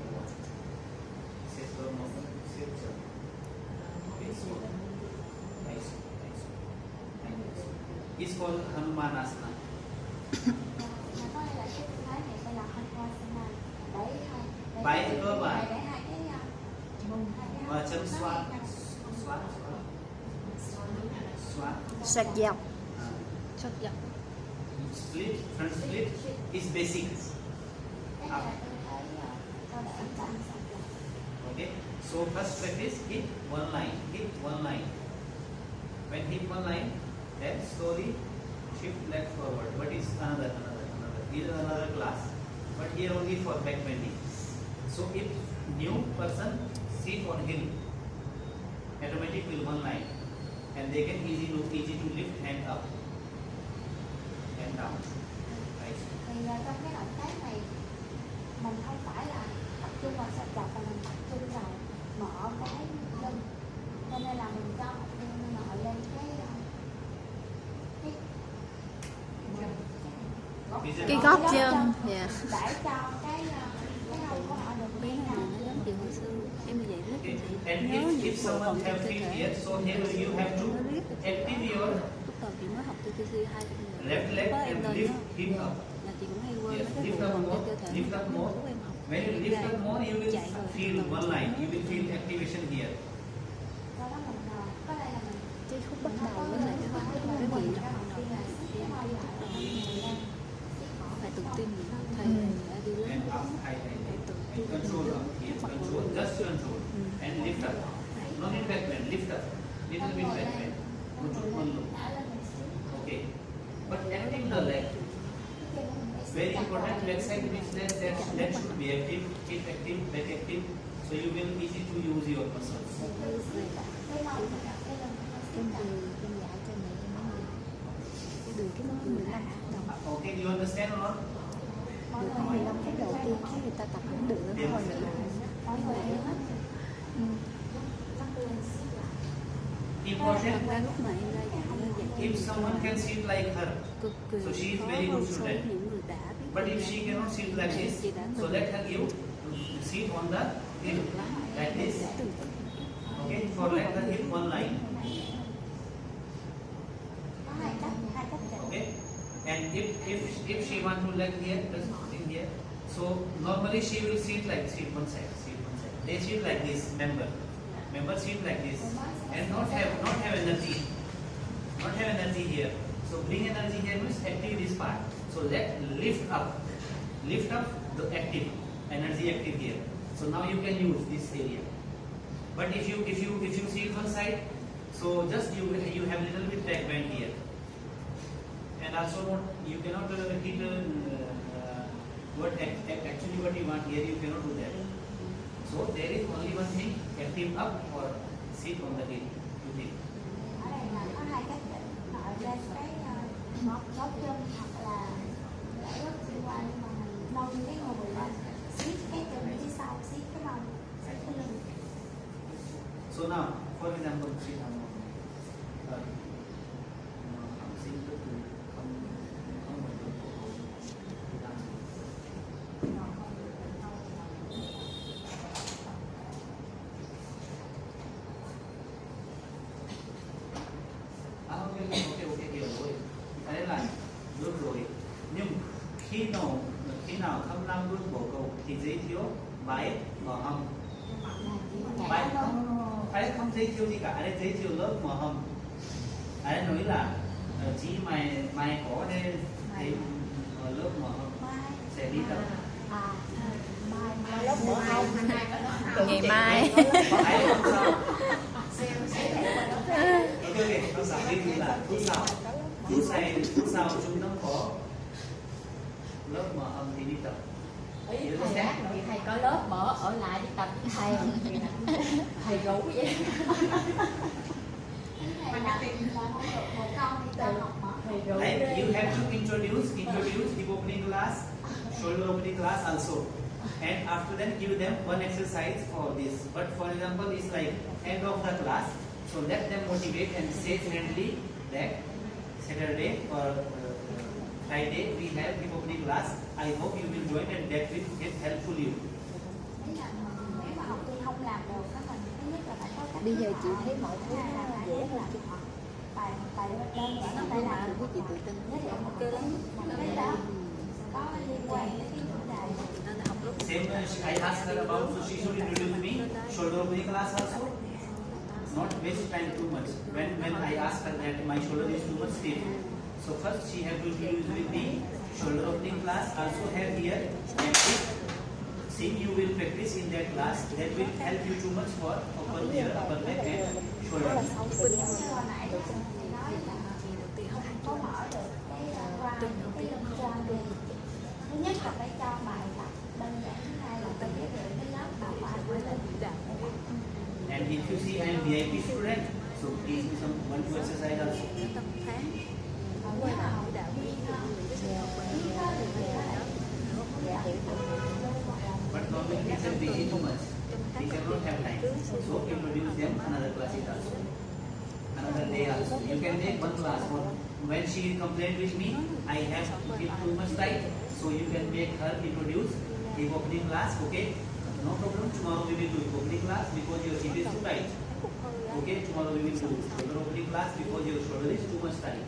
Sirkarmam, Sirkarmam. Okay, so nice. It's called Hanumanasana. có đây là cái tư thế này sẽ là Hanumanasana. Bảy cơ bản. Để hai cái Và chân xoát. Sạc dọc. Sạc dọc. Split, front split is basic. Okay, so first practice hit one line. When hit one line, then slowly shift leg forward. But it's another. Here is another class. But here only for back bending. So if new person sit on hill, automatic will one line, and they can easy to lift hand up and down. Right? Thì trong cái động tác này mình không phải là tập trung vào sạc dọc, mà mình tập trung vào mở cái lưng, cho nên là mình cho học viên mở lên Cái gót chân. Dạ. để cho cái hông của họ được Bé ngang này nhau. nó giống kiểu hồi xưa em như vậy rất Okay. là And nhớ if những bộ someone phận have trong cơ feet thể. here, so here you have to active your Lúc đầu chị mới học từ TC 2 left leg lúc đó em and lên lift đó him up. là chị cũng hay quên Yes, mấy cái lift bộ up phận more, trên cơ thể. lift up Nhưng mà more. lúc em học When you lift up more, you will chạy rồi feel bắt đầu one line. nhớ. You will feel activation here. Sau đó mình có đây là mình Cái khúc bắt nó đầu có với lại cái khúc cái cái gì mình đó cho học viên là cái hơi lại là mình lên phải tự tin thầy đã đi lên And up, high, and control up here. Control, just control. And lift up. Not in back bend, lift up. Little bit back bend. One look. đã lên mình xíu. Okay. But active the leg. Very important. Leg side which leg should be active, hip active, back active. So you will easy to use your muscles. Cái mông mình đặt cái lưng em dạy cho mẹ em nói cái đường cái món 15 phút đầu Okay, you understand or not? được có 15 phút đầu tiên khi người ta tập không được nó hồi nữa mọi người important. ra lúc mà em ra dạng như vậy If someone can sit like her, cực kỳ so she is khó very good hơn so với student. những người đã biết But if she cannot sit like this, so let her give sit on the hip like this. Okay, for let her hip one line. Có hai cách chỉnh. Okay, and if she want to like here, just in here. So normally she will sit like sit one side. They sit like this. Member sit like this, and not have energy. Not have energy here. So bring energy here means active this part. So let lift up the active energy active here. So now you can use this area. But if you see one side, so just you have little bit back bend here, and also not you cannot hit what actually what you want here. You cannot do that. So there is only one thing: active up or sit on the heel. You think? Ở đây là có hai cách chỉnh, nội lên cái gót chân hoặc là để gót chân qua, nhưng mà mình nâng cái người lên, siết cái chân phía sau, siết cái mông, siết cái lưng. So now, for example, sit down. Ok, hiểu rồi. Cái đấy là được rồi. Nhưng khi nào thâm lam bước bổ cầu thì giới thiệu bài mở hông. Bài không giới thiệu gì cả, ở đây giới thiệu lớp mở hông. Ở đây nói là chỉ mày có đây thì lớp mở hông sẽ đi tập. Mai lớp mở hông. Ngày mai. Ai không sao. Ok, nó sao đi là phút sau chúng nó có lớp mở hông thì đi tập. Ý thầy á, thì thầy có lớp mở ở lại đi tập với thầy. Thầy rủ vậy. Mà đặc biệt là không được một câu thì ta học mở. Thầy rủ Like đi. you have to introduce hip opening class, shoulder opening class also, and after that give them one exercise for this. But for example, it's like end of the class, so let them motivate and say friendly that Saturday or Friday we have hip opening class. I hope you will join and that will get helpful you. Ý là nếu mà học sinh không làm được đó, mình thứ nhất là phải có cách. Bây giờ chị thấy mọi thứ Hai là nó phải dễ là hơn. bài đơn giản là phải làm cái chị tự tin giới thiệu một cái đó có liên quan đến cái chủ đề. Same I asked her about, so she should introduce me shoulder opening class also. Not waste time too much. When I asked her that my shoulder is too much stiff, so first she have to introduce with me shoulder opening class. Also have here, and if see you will practice in that class, that will help you too much for upper back and shoulder. Như hồi nãy thì nói là không có mở được cái vai, cái lưng trên đi. Thứ nhất là phải cho bài tập đơn giản, thứ hai là phải giới thiệu cái lớp bài bài của lưng. And if you see I am VIP student, so please do some one two exercise also. Nếu mà học đạo viên thì But normally teacher busy too much. Teacher don't have time. So introduce them another class also. Another day also. You can take one class. When she complained with me, I have been too much tight. So you can make her introduce hip opening class. Okay? No problem. Tomorrow we will do hip opening class because your hip is too tight. Okay? Tomorrow we will do shoulder opening class because your shoulder is too much tight.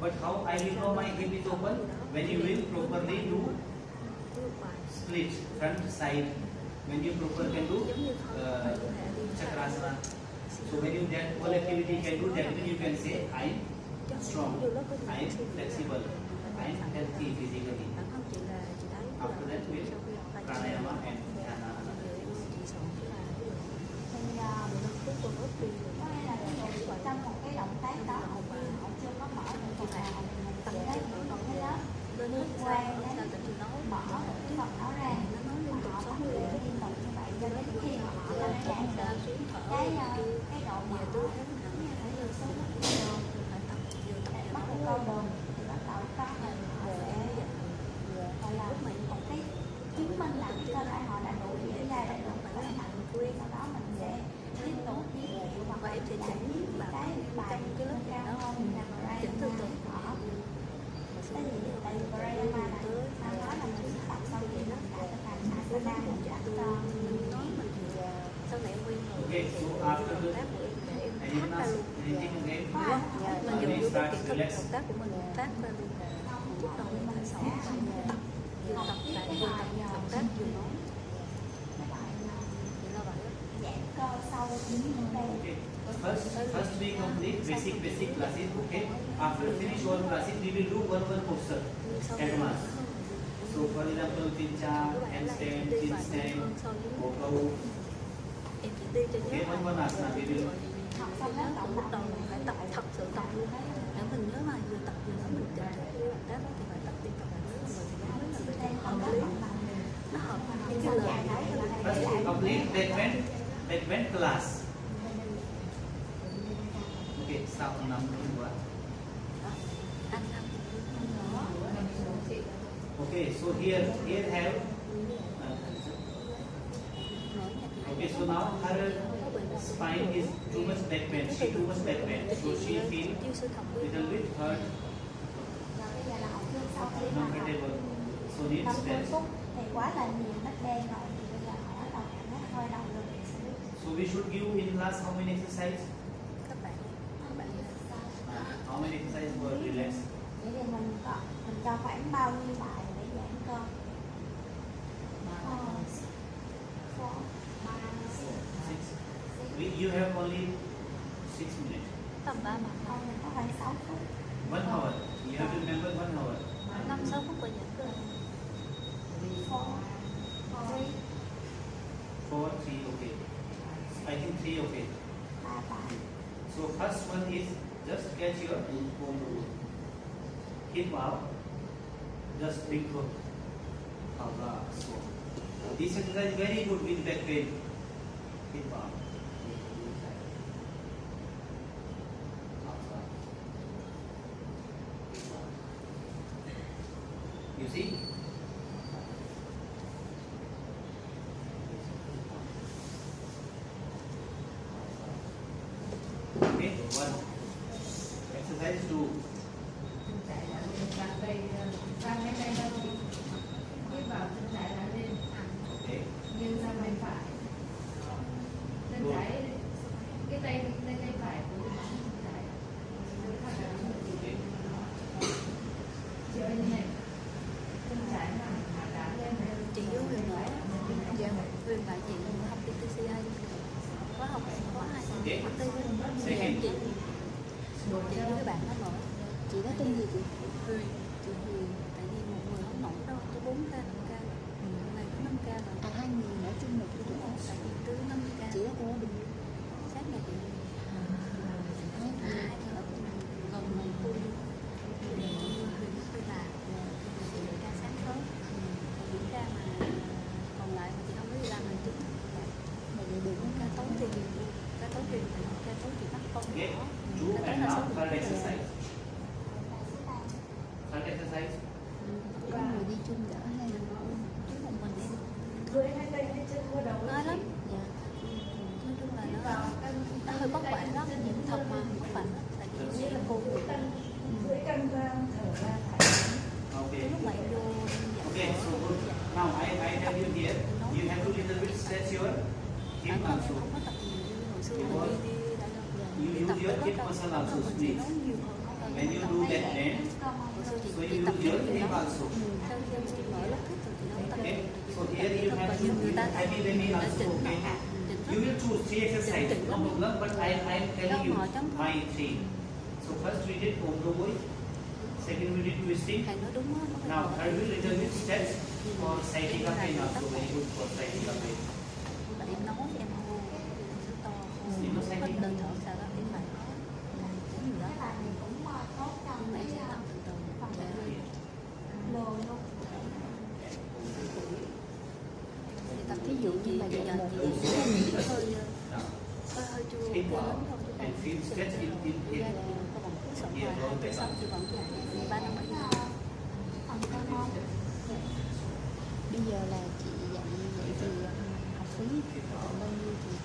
But how I will know my hip is open? When you will properly do split front side, when you proper can do chakrasana. So when you that whole activity can do, that means you can say I am strong, I am flexible, I am healthy physically. After that will pranayama and dhyana. Trong một cái động tác đó họ chưa có mở được phần nào, phần đấy còn cái lớp liên quan đến mở cái phần đó ra, mà họ tập luyện liên tục như vậy cho đến khi mà họ đã đạt được cái độ mở như thể vừa xuống bắt một câu đường thì bắt đầu có mình họ sẽ gọi là một cái chứng minh là cái cơ thể họ đã đủ dẻo dai, đã đủ khỏe mạnh Okay, so after the anyone ask anything again? Mình dùng We vô cái start kỹ thuật relax. động tác của mình phát ra luôn. Lúc đầu mình phải tập vừa tập lại vừa tập động tác vừa nói. Vậy là vậy đó. giãn cơ sâu đến đây. Okay. First we complete basic classes. Okay. After finish all classes, we will do one posture. Advanced. So for example, pincha, handstand, chin stand, bow. Em chỉ đi cho nhớ Okay, one asana we will. Học xong nhớ hết từ lúc đầu mình phải tập thật sự tập luôn. Để mình nhớ mà vừa tập vừa nói mình chậm chậm động tác đó thì phải tập tiếp tập nữa là mình nhớ là mình hợp lý. Nó hợp những cái lời nói của mình. First we complete Batman class. Okay, start on number 1. Anh năm. Okay, so here have. Okay, so now her spine is too much back pain. She too much back pain, so she feel Chưa sư thẩm little bit hurt, Và bây giờ là học viên sau khi mà học uncomfortable. So need 50 stress. phút thì quá là nhiều đất đen rồi, thì bây giờ họ bắt đầu cảm giác hơi đau lưng. So we should give in class how many exercise? các bạn. How many exercise for relax? Vậy thì mình cho khoảng bao nhiêu bài để giãn cơ? 4, 3, 6. You have only 6 minutes. Tầm 3 mặt không, mình có khoảng 6 phút. 1 hour. You have to remember 1 hour. 5-6 phút là giãn cơ. 4, 3, 4, 3, okay. I think 3, okay. 3 bài. So first one is just catch your hip out, just bring through. Allah. So this exercise is very good with back pain. Hip out. You see? Okay, one. Exercise 2. Okay. Chị với Huyền nữa. Dạ, Huyền bạn chị học PTCI khóa học khóa 2 Okay. học Tây Huyền. Dạ Second. chị với cái bạn đó mở. Chị đó tên gì chị? Huyền. Chị Huyền. Tại vì một người không nổi đâu, có 4K, 5K. Này có 5K rồi. À, hai người ở chung một cái chỗ. Tại vì cứ 5K. Chị đó cô ở Bình Dương. Sát nhà chị. Hai người ở gần mình khu. Huyền với bà. Chị đi ra sáng sớm. Diễn ra mà còn lại mà chị không có đi làm hành chính. Mà vậy được ca tối thì ca tối thì bắt con Okay. nhỏ. 2 and now third exercise. Third exercise. Có người đi chung đỡ hay là Chứ một mình em nói lắm. Dạ. Nói chung là nó hơi vất vả lắm, nhưng thật mà vất vả lắm. Tại vì như là cô Okay. lúc mà em vô Okay, so good. Now I tell you here, you have to little bit stretch your hip bản thân em also. không có tập nhiều như hồi xưa mình đi đại đâu. You Đi tập use your tới hip lớp muscle đâu, also, mình chỉ please. nói nhiều hơn. When you do that bend, Hồi xưa chị so chị you tập use nhiều your điều hip đó. also. Sau khi em chị mở lớp thích rồi chị nói tập Okay. nhiều. So here you have to Người ta heavy bending đã also. chỉnh Okay. chỉnh You will choose 3 exercises, no problem. But I'm telling you my 3. So first we did omdoboi. Second we did twisting. thầy nói đúng á. Now third we little bit stretch for sciatica pain also very good for sciatica pain. Và em nói em hô số to hết đơn thở sao đó em phải có cái gì đó Cái bài này cũng tốt trong nhưng mà em cái sẽ tập từ từ phòng để lười luôn. thì tập thí dụ như mà giờ chị hơi hơi chua Hip chua out lắm thôi chứ and feel stretch in hip. có bằng cứ sống hoài 2 tới 6 chị vẫn 3 năm 7 năm. Phần cơ mông. bây giờ là chị dạy vậy thì học phí còn bao nhiêu chị?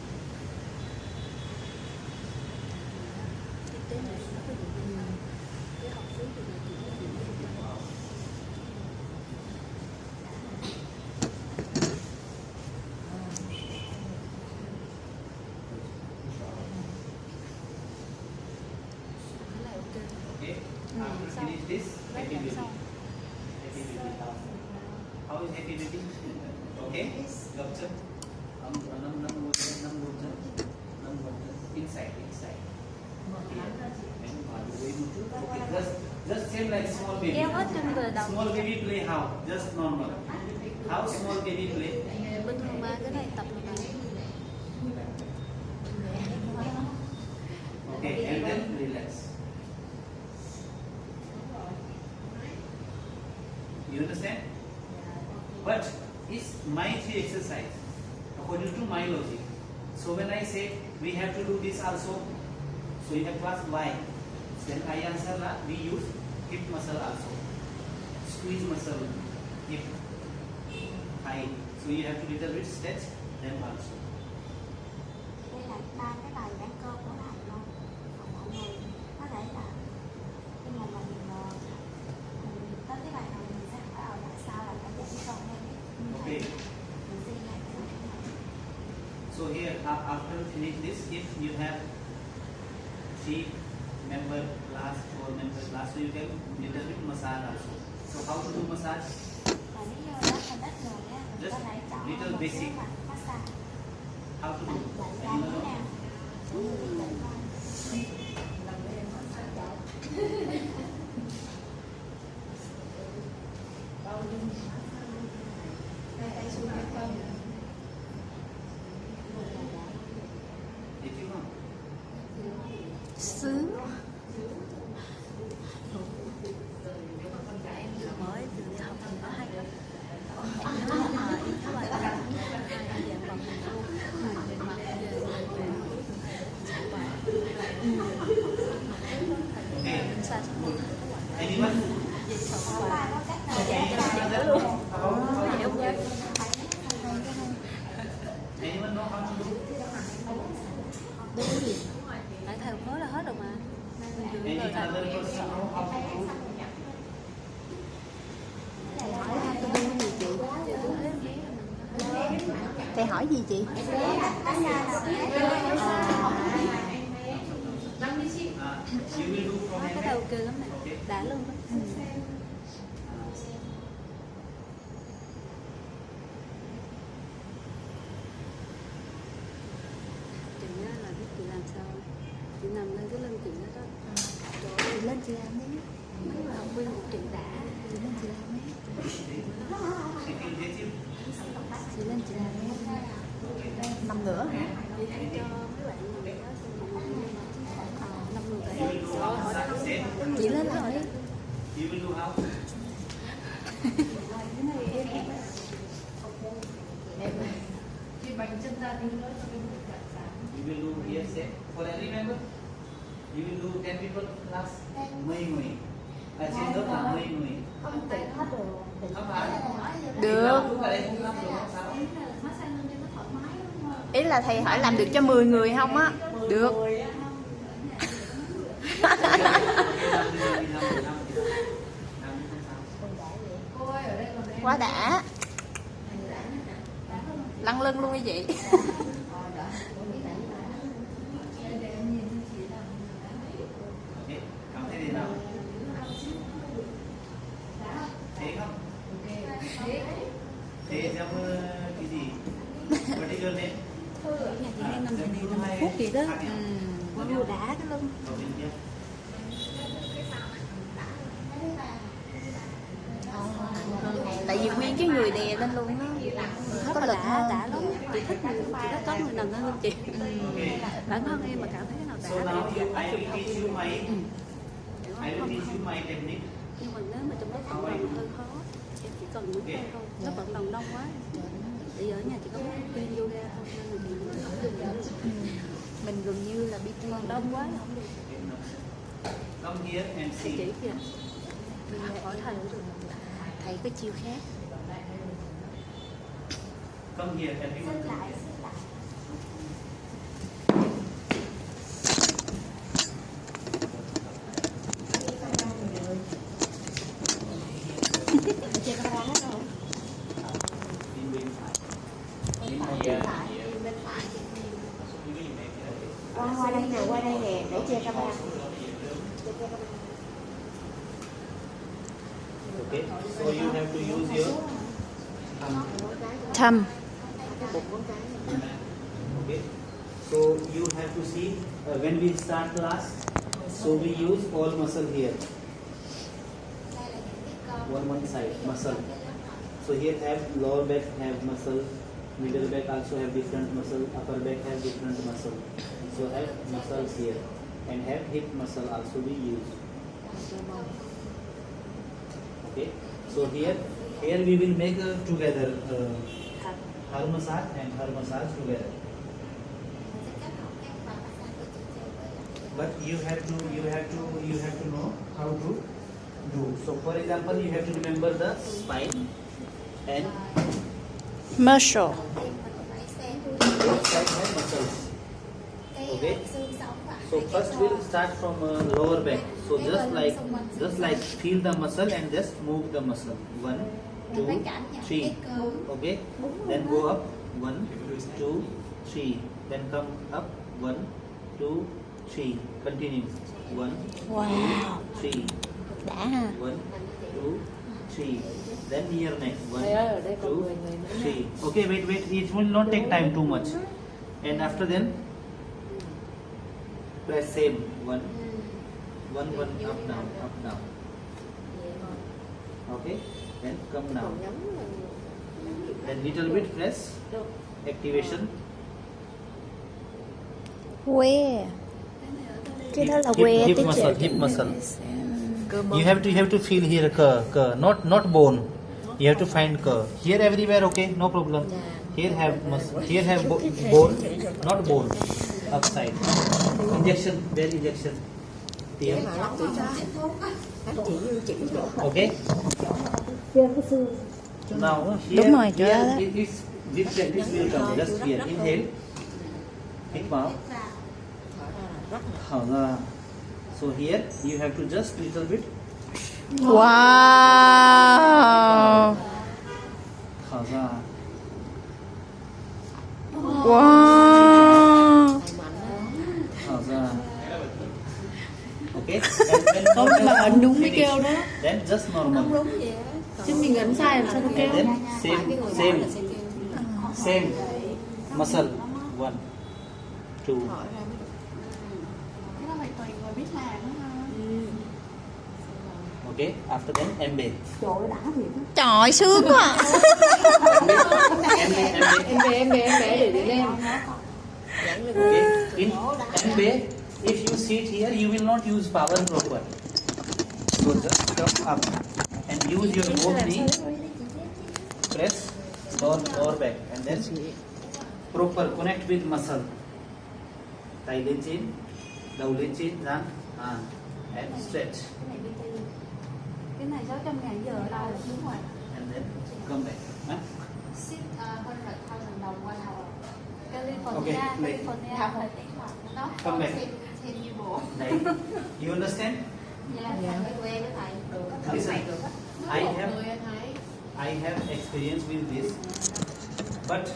Thực tế này nó có những cái học phí thì là chị Okay, doctor. Inside. Okay, just same like small baby. Kéo hết trên bờ đầu. Small baby play how? Just normal. How small baby play? Bên luôn ba cái này tập luôn ba. Okay, and then relax. You understand? But it's my 3 exercise according to my logic. So when I say we have to do this also, so you have to ask why. Then I answer that we use hip muscle also, squeeze muscle, hip, thigh. So you have to little bit stretch them also. Đây là 3 cái bài giãn cơ của thầy luôn. Còn mọi người có thể là khi mà mình tới cái bài này mình sẽ hỏi tại sao là phải giãn cơ nha. Okay. Mình suy nghĩ cái này. So here after finish this, if you have 3 member class, 4 member class, so you can little bit massage also. So how to do massage? Và nếu như đó mình ít người á, mình có thể chọn Little một basic. cái mặt massage. How to do? Bạn ra như thế nào? Cũng như quyết định thôi. If you want. Sướng. Mới từ đi học thì có hay. Em nhớ là em có bài tập hai dạng bằng luôn. Mặt về Okay. xa xuống một Anyone? Không ai có cách nào Okay. để Anyone know how to do? đúng gì tại thầy nói là hết rồi mà Any other person know how to do? Thầy hỏi gì chị? You will do from cái hand. đầu kêu lắm này đã luôn đó. Chị á là biết chị làm sao chị nằm lên cái lưng chị đó đó chị lên chị làm đi học viên của chị đã chị lên chị làm đi chị lên chị làm đi Nằm nữa hả? chị hãy cho mấy bạn người đó xem 5 người You will do how massage. chị lên lại đi You will do how? You will do here say for every member. You will do 10 people class. 10 người. Ở trên lớp là 10 người. Không phải. Được. Lúc ở đây không làm được không sao? Ý là thầy hỏi làm được cho 10 người không á? Được. Quá đã. Lăn lưng luôn đi chị. Cảm thấy thế nào? Thế không? Thế trong cái gì? Particular name? nhà chị hay nằm này nằm phút vậy đó vừa đã cái lưng Tại vì nguyên cái người đè lên luôn á. rất là đã lắm chị thích rất có người nằm lên lưng chị bản thân em mà cảm thấy cái nào So đã now thì em I will teach you my technique. nhưng mà nếu mà trong lớp vận động hơi khó em chỉ cần những cái thôi lớp vận động đông quá bây giờ ở nhà chỉ có chuyên yoga thôi nên là chị không dùng được Mình gần như là biết còn đông quá là không được Come here and chị see. chỉ kìa mình hỏi thầy cũng được thầy có chiêu khác. Come here, everyone. Xích lại. Qua đây nè, qua đây nè, để che camera. Okay, so you have to use your Thumb. Okay. So you have to see when we start class. So we use all muscle here. One side muscle. So here have lower back have muscle, middle back also have different muscle, upper back have different muscle. So have muscles here and have hip muscle also we use. Okay. So here we will make together her massage and her massage together. But you have to know how to do. So for example, you have to remember the spine and Muscle. both sides have muscles. Okay. So first we'll start from lower back. So just like feel the muscle and just move the muscle. 1, 2, 3. Okay. Then go up. 1, 2, 3. Then come up. 1, 2, 3. Continue. 1, Wow. 2, 3. Đã ha. 1, 2, 3. Then near neck. 1, Thầy ơi, ở đây còn 2, 10 người nữa. 3. Okay, wait. It will not take time too much. And after then, press same. 1, 1, 1, up down, up down. Okay. Then come down. Then little bit press. Activation. Que. Cái đó là que Hip tí muscle. chị. Hip muscle. You have to feel here curve, not bone. You have to find curve. Here everywhere okay, no problem. Here have bone, not bone. Upside. Injection, where injection? Tiêm. Okay. Now Đúng rồi, chỗ đó here đó. this practice will come. Just here, inhale, hít vào, thở ra. So here you have to just little bit. Wow. Thở ra. Wow. Thở ra. Okay. Không, mà ấn đúng mới kêu đó. Then just normal. Chứ mình ấn sai làm sao nó kêu. Then same muscle. 1, 2. Cái đó phải tùy người biết làm đó ha. Okay. After then embed. Trời ơi, sướng quá à. Em bé để lên. Okay. In embed, if you sit here, you will not use power proper. So just come up and use your both knee. Press lower back and then proper connect with muscle. Tay lên trên, đầu lên trên, răng, and stretch. Cái này 600.000 giờ đâu đúng rồi. And then come back. Huh? Ship 100,000 đồng qua đầu. Okay, wait. Nó Come back. thêm như bộ. Đấy. You understand? Dạ, phải quen với thầy. Listen, I have experience with this, but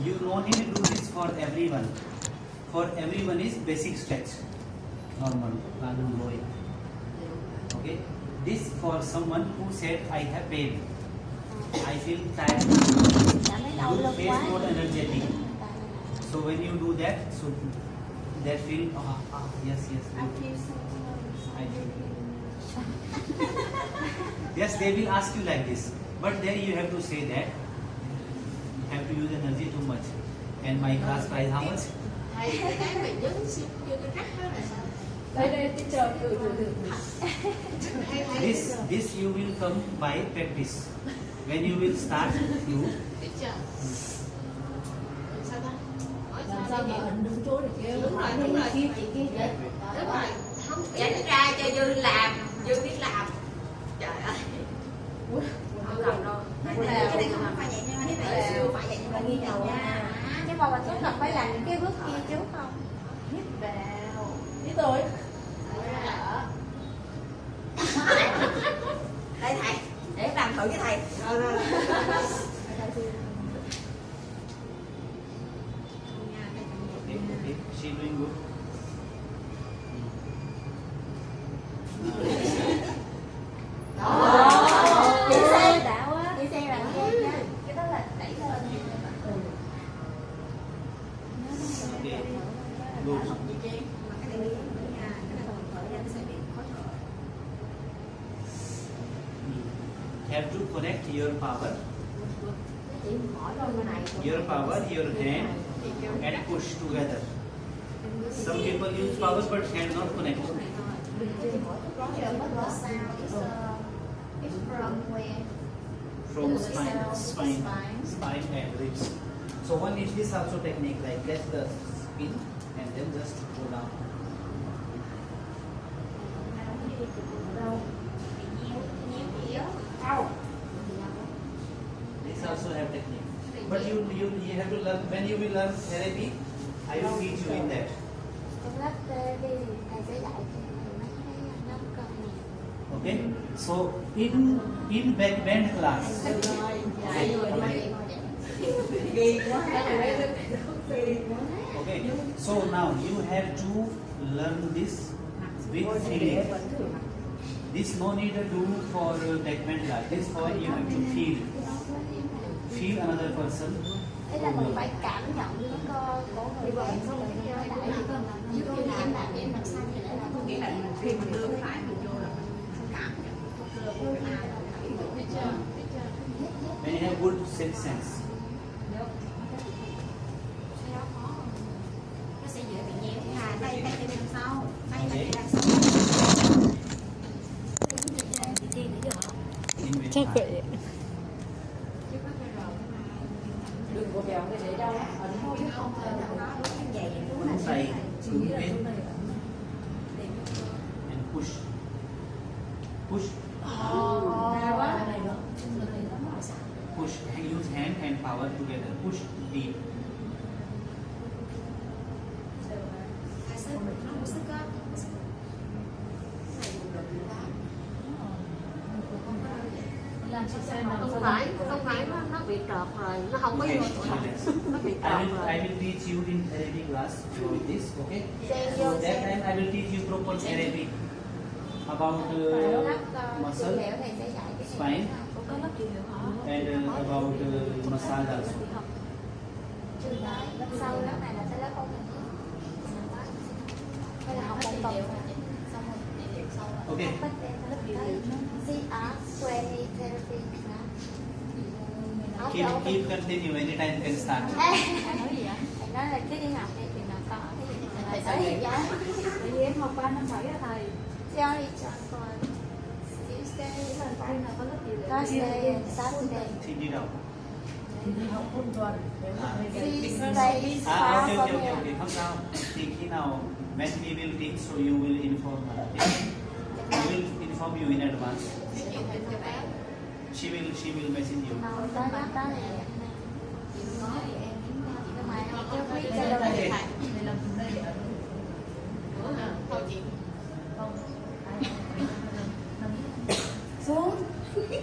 you don't need to do this for everyone. For everyone is basic stretch, normal, going. Okay, this for someone who said I have pain, I feel tired, your face not energetic. So when you do that, so that feel yes, good. I feel. Yes, they will ask you like this, but there you have to say that you have to use energy too much. And my class price how much? Đây teacher This you will come by practice. When you will start, you làm sao mà ấn đúng chỗ để kêu. Đúng rồi. Chị kia vậy. Đúng rồi. Không dẫn ra cho Dư làm, Dư biết làm. Trời ơi. Không làm đâu. Cái này không phải vậy nhưng mà cái này siêu phải vậy nhưng mà nghi ngầu nha. Nhưng mà mình có cần phải làm những cái bước kia trước không? Hít vào. Hít rồi. Đây thầy, để em làm thử với thầy. okay, she doing good. Chị xe đạo á. Chị xe là nghe nha. Good. Mà cái này đi nha, cái này còn thở ra nó sẽ bị khó thở. Have to connect your power, Chỉ hỏi thôi cái này. your hand and push together. Some people use power but hand not connect. It's from where? From spine and ribs. So one is this also technique, like get the spin and then just go down. This also have technique. But you have to learn, when you will learn therapy, I will teach you in that. Trong lớp therapy thì thầy sẽ dạy cho mình mấy cái nhóm cơ này. Okay? So in back bend class. Okay. So now you have to learn this with feeling. This no need to do for back bend class. This for you have to feel another person. Thế là mình phải cảm nhận cái cơ của người bạn của mình nó đẩy như em làm sai thì lại là Nghĩa là khi mình đưa cái phải mình vô là mình cảm nhận cái cơ của cái ai. When you have good sixth sense. Nó sẽ dễ bị nhéo. Đây bên sau. Đây đằng sau. Chắc vậy. Đừng có béo cái đấy đâu. Ở thôi chứ không thể nào nó dày One side cứng bên and push. Push. Push. Use hand and power together. Push deep. Không phải nó bị trợt rồi, nó không có Okay. vô nó bị trợt rồi. I will teach you in therapy class about this. Okay. So that time I will teach you proper therapy about muscle, thầy sẽ dạy cái spine, and about massage also. sau lớp này là sẽ lớp ôn hay là học một tuần xong rồi Okay. CR20 therapy class. Keep continue. Anytime can start. Thầy nói là cứ đi học đi thì nào có cái gì thầy nói gì vậy? Tại vì em học 3 năm 7 là thầy. Sao đi chọn còn Tuesday Thursday and Saturday. Thì đi đâu? Học full tuần. Tuesday is far Okay, from okay, here. okay. Không sao. Thì khi nào when we will teach, so you will inform her. Okay? I will inform you in advance. She will message you. Tới đó thì nhưng mà em chưa biết cái đâu Okay.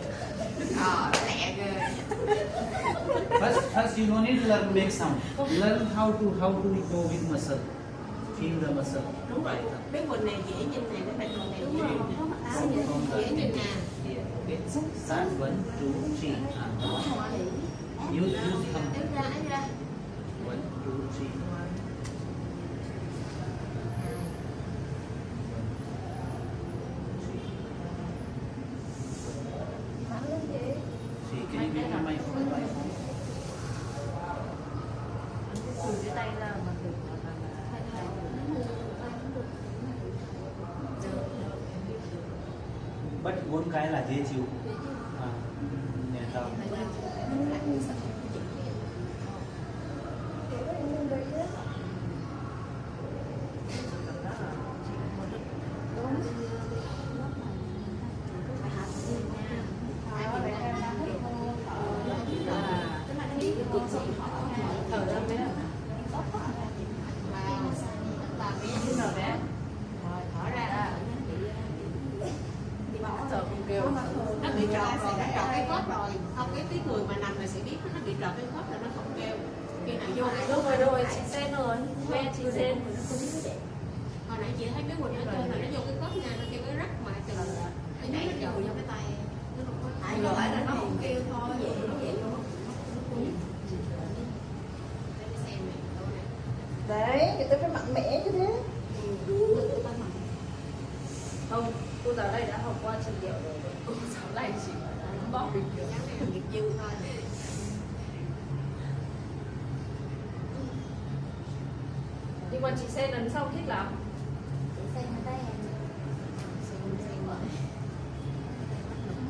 Lẹ ghê. First you don't need to learn make sound. Learn how to go with muscle. Feel the muscle. Đúng rồi, cái quần này dễ nhìn này, cái quần này dễ nhìn nè. Okay. Start 1, 2, 3. Use thumb. 1, 2, 3. See, can you give me my phone? But 4 cái là dễ chịu. Nhẹ tao. Nó bị trợt rồi, nó trợt cái khớp rồi. Không, cái người mà nằm là sẽ biết nó bị trợt cái khớp là nó không kêu. Khi nào vô này Đúng rồi, chị Sen rồi. Quen chị Sen. hồi nãy chị thấy cái quần nó trơn là nó vô cái khớp nha, nó kêu cái rắc mà từ ở dưới nó trợt vô cái tay. Nó không có. Tại rồi là nó không kêu thôi, vậy nó vậy luôn. Để xem này, đâu này. Đấy, người ta phải mạnh mẽ như thế. Không, cô giáo này đã học qua trường điệu rồi. Cô giáo này chỉ bóp bình thường, nghiệp dư thôi. Nhưng mà chị xem lần sau thích lắm. Chị xem ở đây em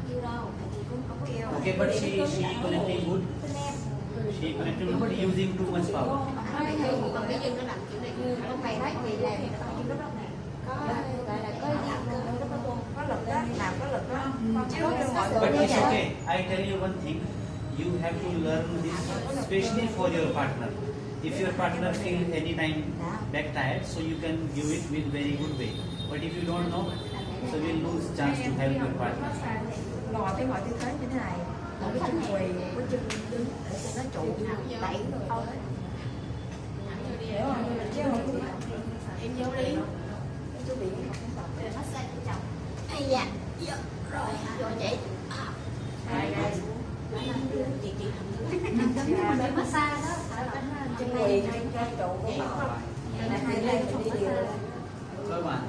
yêu đâu, tại vì cũng không có yêu. Okay, but she connecting good. She connecting good, using too much power. Còn cái dừng nó làm kiểu này. Con mày nói gì làm cái tao lúc đó nè. Có gọi là có gì lúc đó luôn. Có lực đó, làm có lực đó. Chứ mọi But người it's okay. I tell you one thing. You have to learn this, especially for your partner. If your partner feel anytime back tired, so you can give it with very good way. But if you don't know, so you'll lose chance to help your partner. ngồi tư thế như thế này. Còn cái chân quỳ, cái chân đứng để cho nó trụ đẩy người tới. Hiểu không? Chứ không em vô đi. Chú bị massage cho chồng. Ai dạ. Rồi, rồi chị. Để massage đó, phải là chân quỳ, chân trụ của họ. Hai tay đi điều. Cơ bản.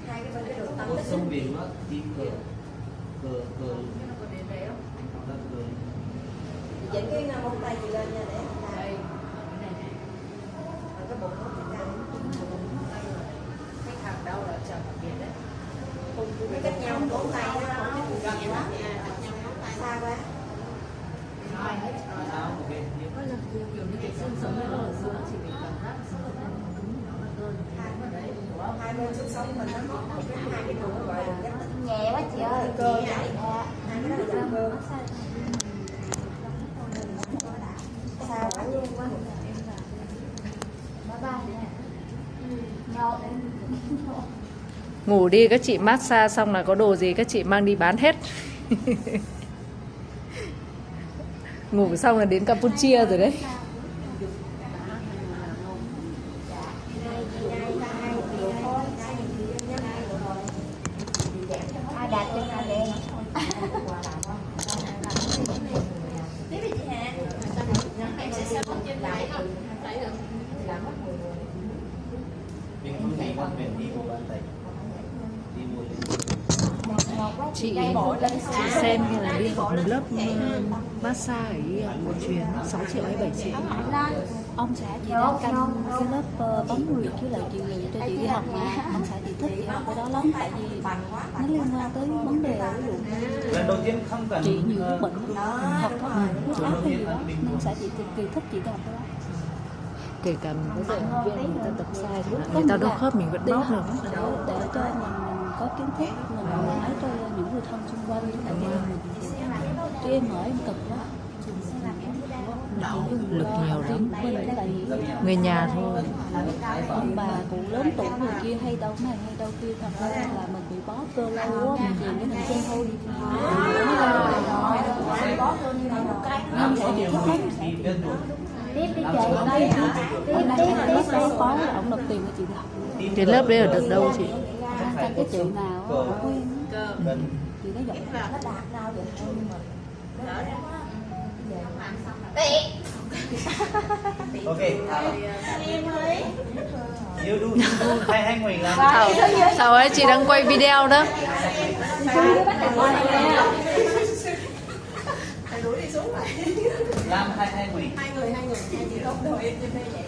Hai cái bên cái đường tâm Có sông biển đó, thì cờ dẫn cái móng tay gì lên nha để cái bụng nó bị căng. Cái thằng đâu là chào tạm biệt đấy. Cái cách nhau móng tay nó gần quá, xa quá. Có lần kiểu như cái xương sống nó ở giữa chỉ bị cảm giác rất là cứng nó là cơ. Hai bên xương sống mình nó móc một cái hai cái đường nó gọi là cái nhẹ quá chị ơi. cơ vậy. Hai cái đó là dòng cơ. Sao quá luôn quá. Ngủ đi, các chị massage xong là có đồ gì các chị mang đi bán hết. Ngủ xong là đến Campuchia rồi đấy. Ai đạt cho ai đen. Em sẽ xem trên lại không? Chị xem như là đi học một lớp massage ở một chuyến 6 triệu hay 7 triệu. Ông xã chị đang canh cái lớp bấm nguyệt với lại chị Lì cho chị đi học mà ông xã chị thích chị học cái đó lắm, tại vì nó liên quan tới vấn đề ví dụ Lần đầu tiên không cần chị nhiều bệnh học có huyết áp hay gì đó, ông xã chị cực kỳ thích chị đi học cái đó. Kể cả mình có dạy học viên người ta tập sai người ta đau khớp mình vẫn Đi bóp học được. để cho mình có kiến thức, mình nói cho những người thân xung quanh, tại vì mình chứ em ở em cực quá. Đau, lực nhiều lắm. Tại vì Người nhà thôi. ông bà cụ lớn tuổi người kia hay đau này hay đau kia, thật ra là mình bị bó cơ lâu á, mình chìm cái mình chân thôi. Bó cơ như này một cái Nhưng sẽ chị thích lắm. Tiếp đi chị. Tiếp bó ông nộp tiền cho chị đi học. Cái lớp đấy ở được đâu chị? Cái chị nào ở Quyên chị nó giọng nó đạt nào vậy thôi nhưng mà Okay. You do hai người làm. Sao ấy, chị đang quay video đó. Làm hai người. hai người chị tốt đội em cho vậy.